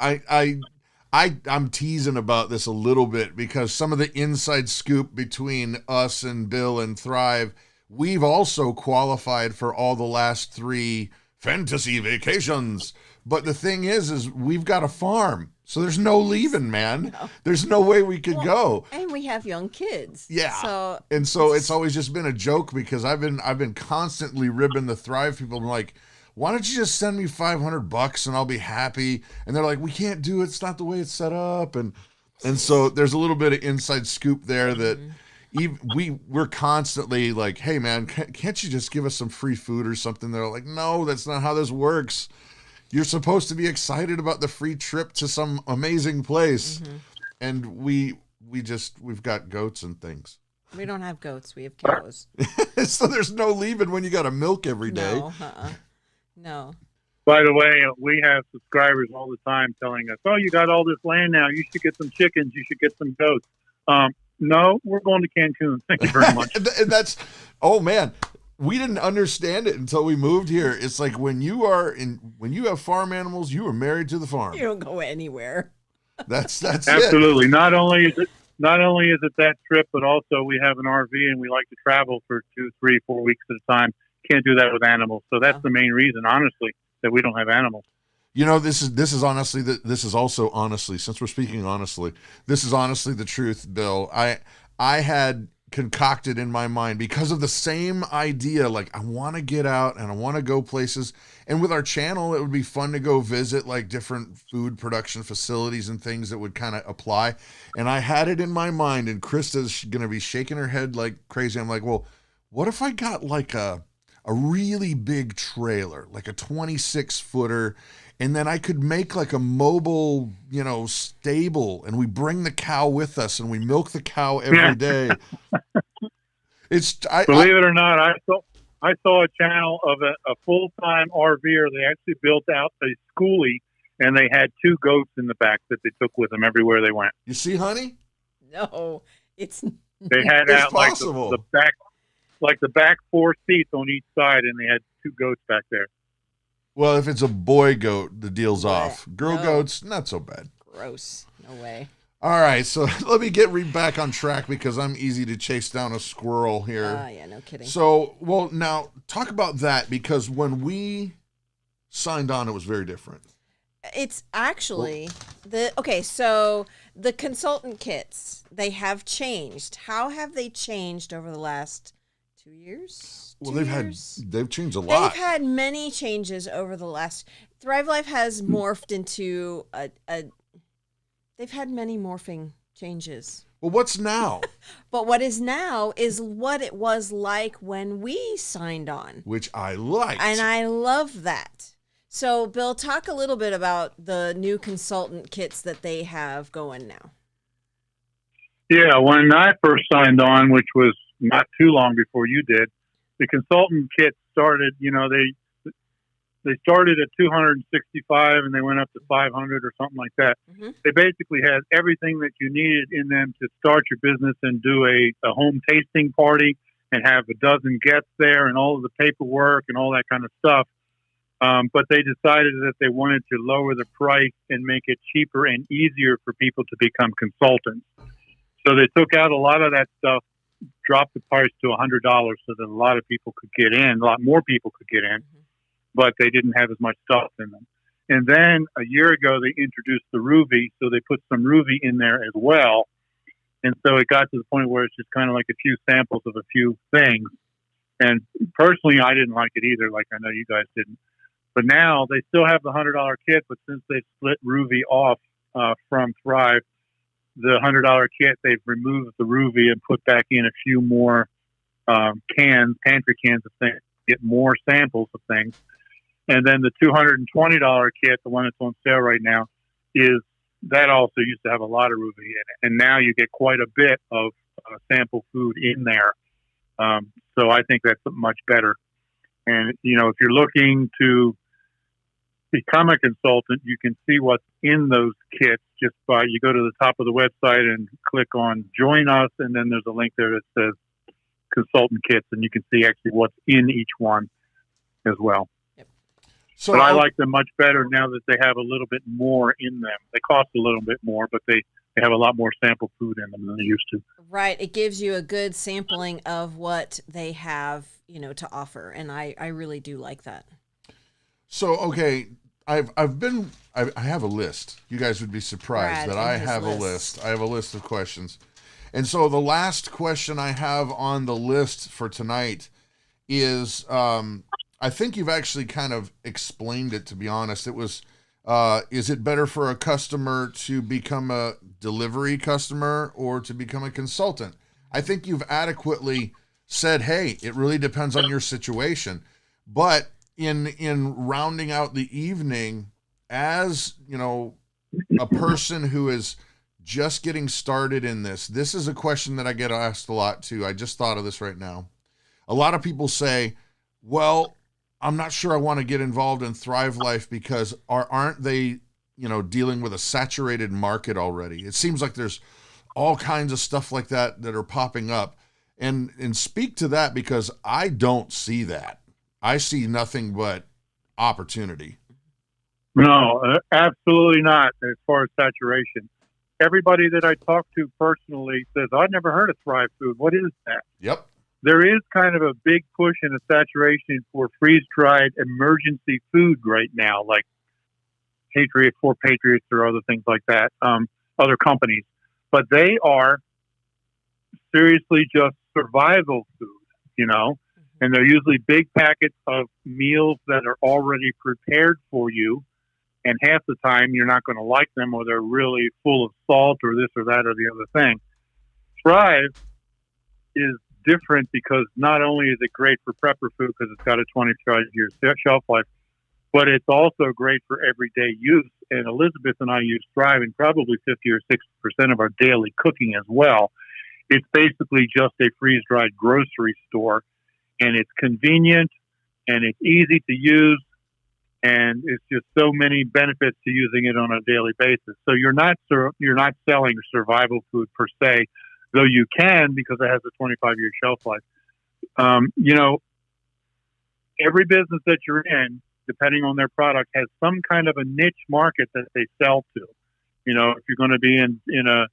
I'm teasing about this a little bit because some of the inside scoop between us and Bill and Thrive, we've also qualified for all the last 3 fantasy vacations. But the thing is we've got a farm. So there's no leaving, man. No. There's no way we could go. And we have young kids. Yeah. So it's always just been a joke because I've been constantly ribbing the Thrive people. I'm like, why don't you just send me $500 and I'll be happy? And they're like, we can't do it. It's not the way it's set up. And so there's a little bit of inside scoop there that we're constantly like, hey man, can't you just give us some free food or something? They're like, no, that's not how this works. You're supposed to be excited about the free trip to some amazing place. Mm-hmm. And we've got goats and things. We don't have goats. We have cows. So there's no leaving when you got to milk every day. No. By the way, we have subscribers all the time telling us, oh, you got all this land now. You should get some chickens. You should get some goats. No, we're going to Cancun. Thank you very much. And oh man, we didn't understand it until we moved here. It's like when you have farm animals, you are married to the farm. You don't go anywhere. That's absolutely. It. Not only is it that trip, but also we have an RV and we like to travel for 2, 3, 4 weeks at a time. Can't do that with animals. So that's the main reason, honestly, that we don't have animals. This is honestly since we're speaking honestly, this is honestly the truth, Bill. I had concocted in my mind because of the same idea, like I want to get out and I want to go places, and with our channel it would be fun to go visit like different food production facilities and things that would kind of apply. And I had it in my mind, and Krista's gonna be shaking her head like crazy. I'm like, well, what if I got like a really big trailer, like a 26-footer, and then I could make like a mobile, stable, and we bring the cow with us and we milk the cow every day. Believe it or not, I saw a channel of a full-time RVer. They actually built out a schoolie, and they had 2 goats in the back that they took with them everywhere they went. You see, honey? No, it's. They had it's out possible. like the back 4 seats on each side, and they had 2 goats back there. Well, if it's a boy goat, the deal's off. Girl goats, not so bad. Gross. No way. All right, so let me get back on track because I'm easy to chase down a squirrel here. Yeah, no kidding. So, well, now talk about that, because when we signed on, it was very different. It's actually so the consultant kits, they have changed. How have they changed over the last 2 years? Well, they've changed a lot. They've had many changes over the last. Thrive Life has morphed into they've had many morphing changes. Well, what's now? But what is now is what it was like when we signed on. Which I liked. And I love that. So, Bill, talk a little bit about the new consultant kits that they have going now. Yeah, when I first signed on, which was not too long before you did, the consultant kit started, they started at 265 and they went up to 500 or something like that. Mm-hmm. They basically had everything that you needed in them to start your business and do a home tasting party and have a dozen guests there and all of the paperwork and all that kind of stuff. But they decided that they wanted to lower the price and make it cheaper and easier for people to become consultants. So they took out a lot of that stuff, dropped the price to $100 so that a lot of people could get in, a lot more people could get in, but they didn't have as much stuff in them. And then a year ago, they introduced the Ruby, so they put some Ruby in there as well. And so it got to the point where it's just kind of like a few samples of a few things. And personally, I didn't like it either, like I know you guys didn't. But now they still have the $100 kit, but since they split Ruby off from Thrive, the $100 kit, they've removed the Ruby and put back in a few more pantry cans of things, get more samples of things. And then the $220 kit, the one that's on sale right now, that also used to have a lot of Ruby in it. And now you get quite a bit of sample food in there. So I think that's much better. And, if you're looking to become a consultant, you can see what's in those kits just by, you go to the top of the website and click on Join Us, and then there's a link there that says Consultant Kits, and you can see actually what's in each one as well. Yep. So but I like them much better now that they have a little bit more in them. They cost a little bit more, but they have a lot more sample food in them than they used to. Right. It gives you a good sampling of what they have, to offer. And I really do like that. So, okay, I have a list. You guys would be surprised that I have a list. I have a list of questions. And so the last question I have on the list for tonight is, I think you've actually kind of explained it, to be honest. It was, is it better for a customer to become a delivery customer or to become a consultant? I think you've adequately said, hey, it really depends on your situation. But in rounding out the evening, as a person who is just getting started in this is a question that I get asked a lot too. I just thought of this right now. A lot of people say, well, I'm not sure I want to get involved in Thrive Life because aren't they, dealing with a saturated market already? It seems like there's all kinds of stuff like that are popping up. And speak to that, because I don't see that. I see nothing but opportunity. No, absolutely not as far as saturation. Everybody that I talk to personally says, I've never heard of Thrive Food. What is that? Yep. There is kind of a big push and a saturation for freeze-dried emergency food right now, like Patriots or other things like that, other companies. But they are seriously just survival food, and they're usually big packets of meals that are already prepared for you. And half the time you're not going to like them, or they're really full of salt or this or that or the other thing. Thrive is different because not only is it great for prepper food because it's got a 25-year shelf life, but it's also great for everyday use. And Elizabeth and I use Thrive in probably 50 or 60% of our daily cooking as well. It's basically just a freeze-dried grocery store, and it's convenient, and it's easy to use, and it's just so many benefits to using it on a daily basis. So you're not selling survival food per se, though you can because it has a 25-year shelf life. Every business that you're in, depending on their product, has some kind of a niche market that they sell to. If you're going to be in a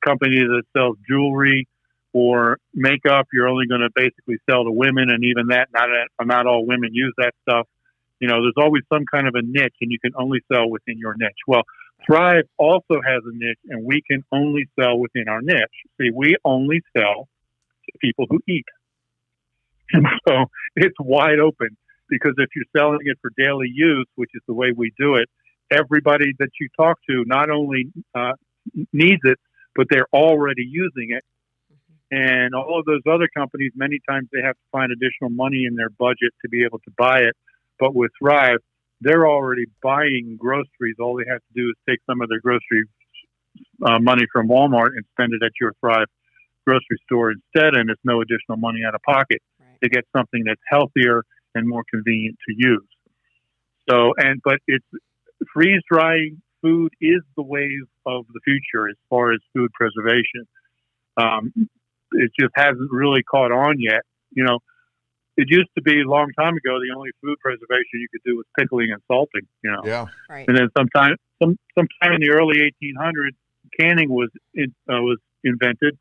company that sells jewelry or makeup, you're only going to basically sell to women, and even that, not all women use that stuff. There's always some kind of a niche, and you can only sell within your niche. Well, Thrive also has a niche, and we can only sell within our niche. See, we only sell to people who eat. And so it's wide open, because if you're selling it for daily use, which is the way we do it, everybody that you talk to not only needs it, but they're already using it. And all of those other companies, many times they have to find additional money in their budget to be able to buy it. But with Thrive, they're already buying groceries. All they have to do is take some of their grocery money from Walmart and spend it at your Thrive grocery store instead, and it's no additional money out of pocket. Right. They get something that's healthier and more convenient to use. But it's freeze-drying food is the wave of the future as far as food preservation. It just hasn't really caught on yet. It used to be a long time ago, the only food preservation you could do was pickling and salting, Yeah. Right. And then sometime in the early 1800s, canning was invented,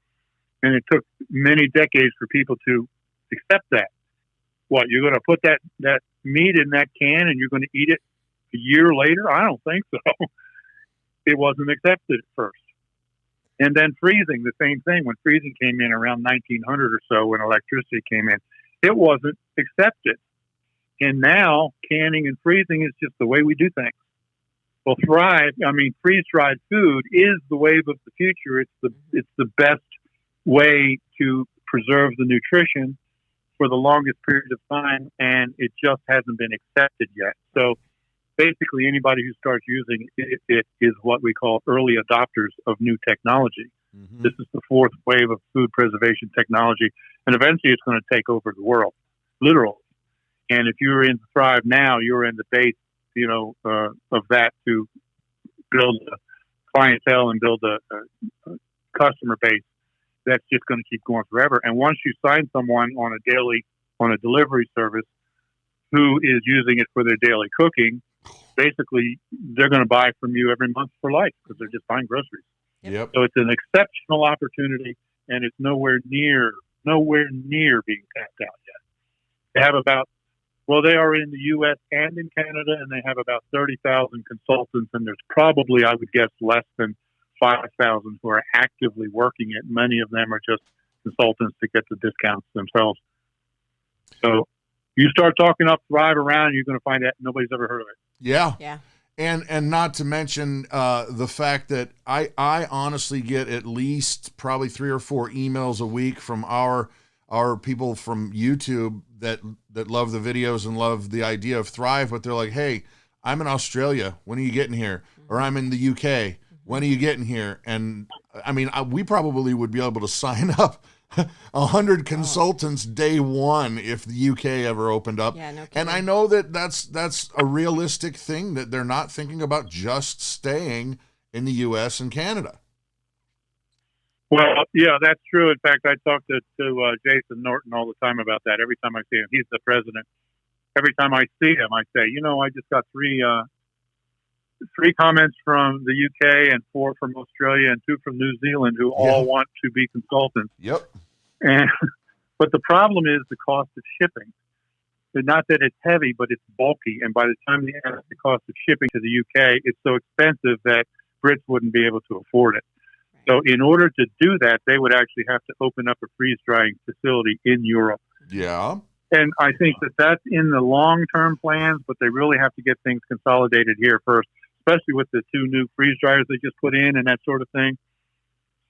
and it took many decades for people to accept that. What, you're going to put that meat in that can and you're going to eat it a year later? I don't think so. It wasn't accepted at first. And then freezing, the same thing. When freezing came in around 1900 or so, when electricity came in, it wasn't accepted. And now canning and freezing is just the way we do things. Well, freeze-dried food is the wave of the future. It's the best way to preserve the nutrition for the longest period of time, and it just hasn't been accepted yet. So basically, anybody who starts using it is what we call early adopters of new technology. Mm-hmm. This is the fourth wave of food preservation technology, and eventually it's going to take over the world, literally. And if you're in Thrive now, you're in the base, of that to build a clientele and build a customer base that's just going to keep going forever. And once you sign someone on a delivery service who is using it for their daily cooking, basically they're going to buy from you every month for life because they're just buying groceries. Yep. So it's an exceptional opportunity, and it's nowhere near being tapped out yet. They have they are in the U.S. and in Canada, and they have about 30,000 consultants, and there's probably, I would guess, less than 5,000 who are actively working it. Many of them are just consultants to get the discounts themselves. So you start talking up Thrive around, you're going to find that nobody's ever heard of it. Yeah. Yeah. And not to mention the fact that I honestly get at least probably 3 or 4 emails a week from our people from YouTube that love the videos and love the idea of Thrive, but they're like, hey, I'm in Australia. When are you getting here? Or I'm in the UK. When are you getting here? And I mean, we probably would be able to sign up 100 consultants day one if the UK ever opened up. Yeah, no kidding. And I know that that's a realistic thing, that they're not thinking about just staying in the US and Canada. Well, yeah, that's true. In fact, I talk to Jason Norton all the time about that. Every time I see him, he's the president. Every time I see him, I say, I just got three comments from the UK and 4 from Australia and 2 from New Zealand who all want to be consultants. Yep. But the problem is the cost of shipping. Not that it's heavy, but it's bulky. And by the time they add the cost of shipping to the UK, it's so expensive that Brits wouldn't be able to afford it. So in order to do that, they would actually have to open up a freeze-drying facility in Europe. Yeah. And I think that that's in the long-term plans, but they really have to get things consolidated here first, especially with the 2 new freeze dryers they just put in and that sort of thing.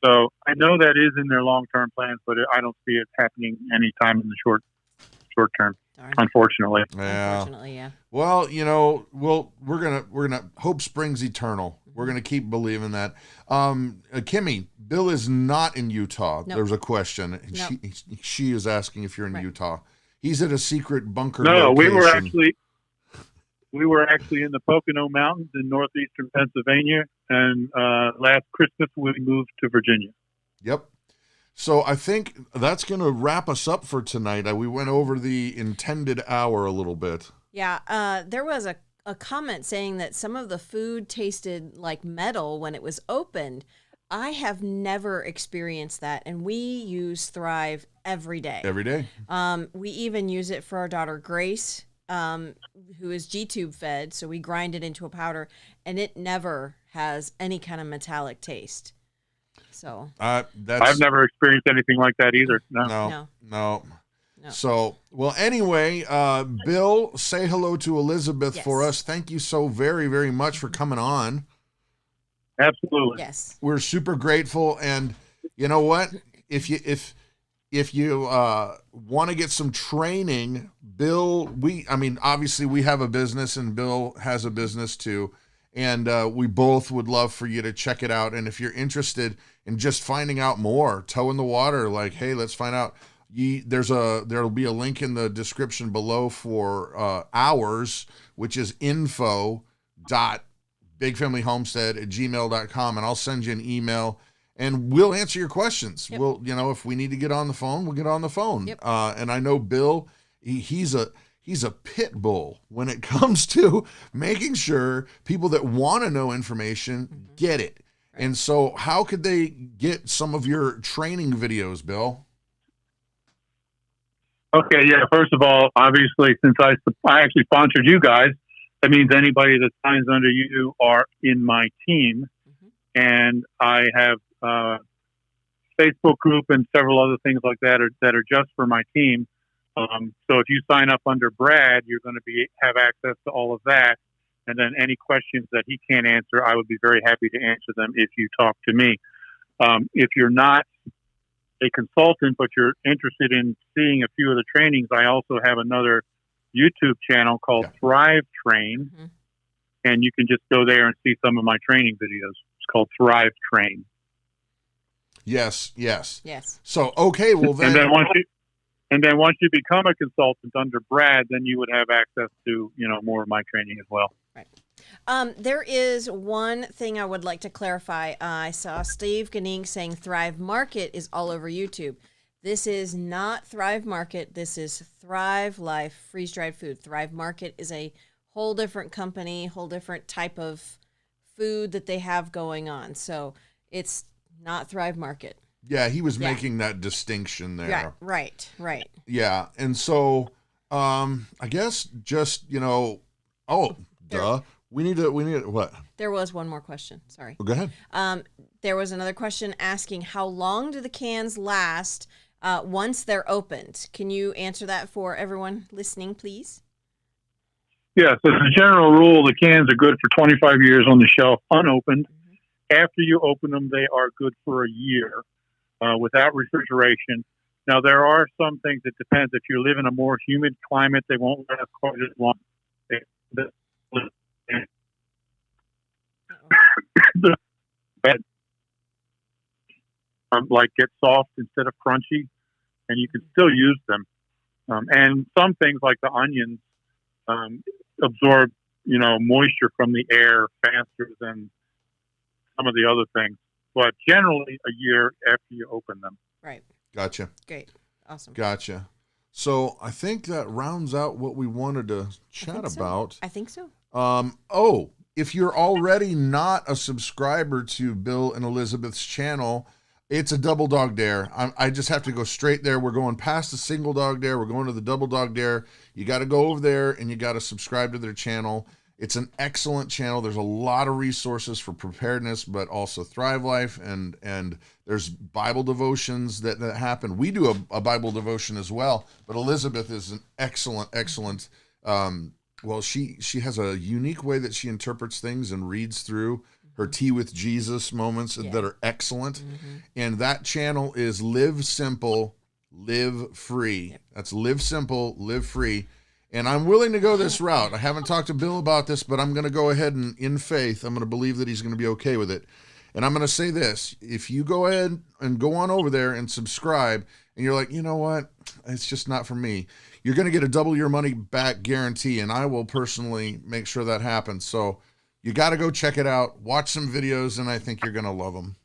So I know that is in their long-term plans, but I don't see it happening anytime in the short term. Darn. Unfortunately. Yeah. Unfortunately, yeah. Well, we're gonna hope springs eternal. We're gonna keep believing that. Kimmy, Bill is not in Utah. Nope. There was a question. Nope. She is asking if you're in Utah. He's at a secret bunker. No, location. we were actually in the Pocono Mountains in northeastern Pennsylvania, and last Christmas we moved to Virginia. Yep. So I think that's going to wrap us up for tonight. We went over the intended hour a little bit. Yeah, there was a comment saying that some of the food tasted like metal when it was opened. I have never experienced that, and we use Thrive every day. Every day. We even use it for our daughter Grace, who is G-tube fed, so we grind it into a powder, and it never has any kind of metallic taste. So I've never experienced anything like that either. No. So, well, anyway, Bill, say hello to Elizabeth for us. Thank you so very, very much for coming on. Absolutely. Yes. We're super grateful. And you know what? If you want to get some training, Bill, obviously we have a business and Bill has a business too. And we both would love for you to check it out. And if you're interested in just finding out more, toe in the water, like, hey, let's find out. There'll be a link in the description below for ours, which is info.bigfamilyhomestead@gmail.com. And I'll send you an email and we'll answer your questions. Yep. We'll, if we need to get on the phone, we'll get on the phone. Yep. And I know Bill, he's a pit bull when it comes to making sure people that want to know information get it. Right. And so how could they get some of your training videos, Bill? Okay, yeah. First of all, obviously, since I actually sponsored you guys, That means anybody that signs under you are in my team. And I have Facebook group and several other things like that are just for my team. So if you sign up under Brad, you're going to have access to all of that. And then any questions that he can't answer, I would be very happy to answer them if you talk to me. If you're not a consultant, but you're interested in seeing a few of the trainings, I also have another YouTube channel called Thrive Train. And you can just go there and see some of my training videos. It's called Thrive Train. Yes. So, okay, well then. And then once you become a consultant under Brad, then you would have access to, more of my training as well. Right. There is one thing I would like to clarify. I saw Steve Ganing saying Thrive Market is all over YouTube. This is not Thrive Market. This is Thrive Life freeze-dried food. Thrive Market is a whole different company, whole different type of food that they have going on. So it's not Thrive Market. Yeah, he was making that distinction there. Yeah, right. Yeah, and so I guess just, we need to what? There was one more question. Sorry. Oh, go ahead. There was another question asking how long do the cans last once they're opened? Can you answer that for everyone listening, please? Yeah, so as a general rule, the cans are good for 25 years on the shelf unopened. After you open them, they are good for a year without refrigeration. Now, there are some things that depends. If you live in a more humid climate, they won't last quite as long. Get soft instead of crunchy, and you can still use them. And some things like the onions absorb, moisture from the air faster than some of the other things. But generally, a year after you open them. Right. Gotcha. Great. Awesome. Gotcha. So I think that rounds out what we wanted to chat about. I think so. If you're already not a subscriber to Bill and Elizabeth's channel, it's a double dog dare. I just have to go straight there. We're going past the single dog dare. We're going to the double dog dare. You got to go over there and you got to subscribe to their channel. It's an excellent channel. There's a lot of resources for preparedness, but also Thrive Life, and there's Bible devotions that happen. We do a Bible devotion as well, but Elizabeth is an excellent. She has a unique way that she interprets things and reads through her tea with Jesus moments that are excellent. And that channel is Live Simple, Live Free. Yep. That's Live Simple, Live Free. And I'm willing to go this route. I haven't talked to Bill about this, but I'm going to go ahead and in faith, I'm going to believe that he's going to be okay with it. And I'm going to say this, if you go ahead and go on over there and subscribe and you're like, you know what, it's just not for me, you're going to get a double your money back guarantee. And I will personally make sure that happens. So you got to go check it out, watch some videos, and I think you're going to love them.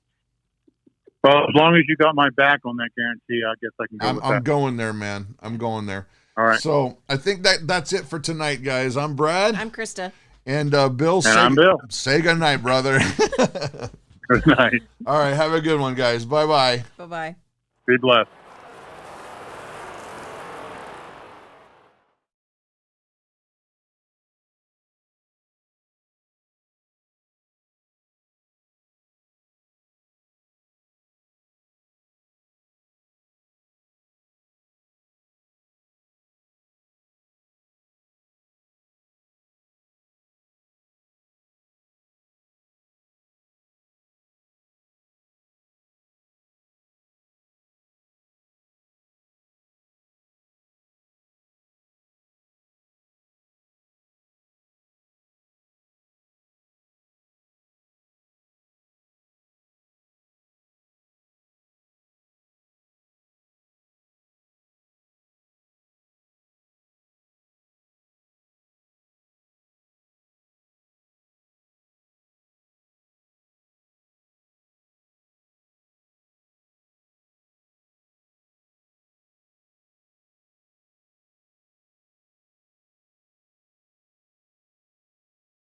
Well, as long as you got my back on that guarantee, I guess I can go with that. I'm going there, man. I'm going there. All right. So I think that's it for tonight, guys. I'm Brad. I'm Christa. And Bill. And I'm Bill. Say good night, brother. Good night. All right. Have a good one, guys. Bye-bye. Bye-bye. Be blessed.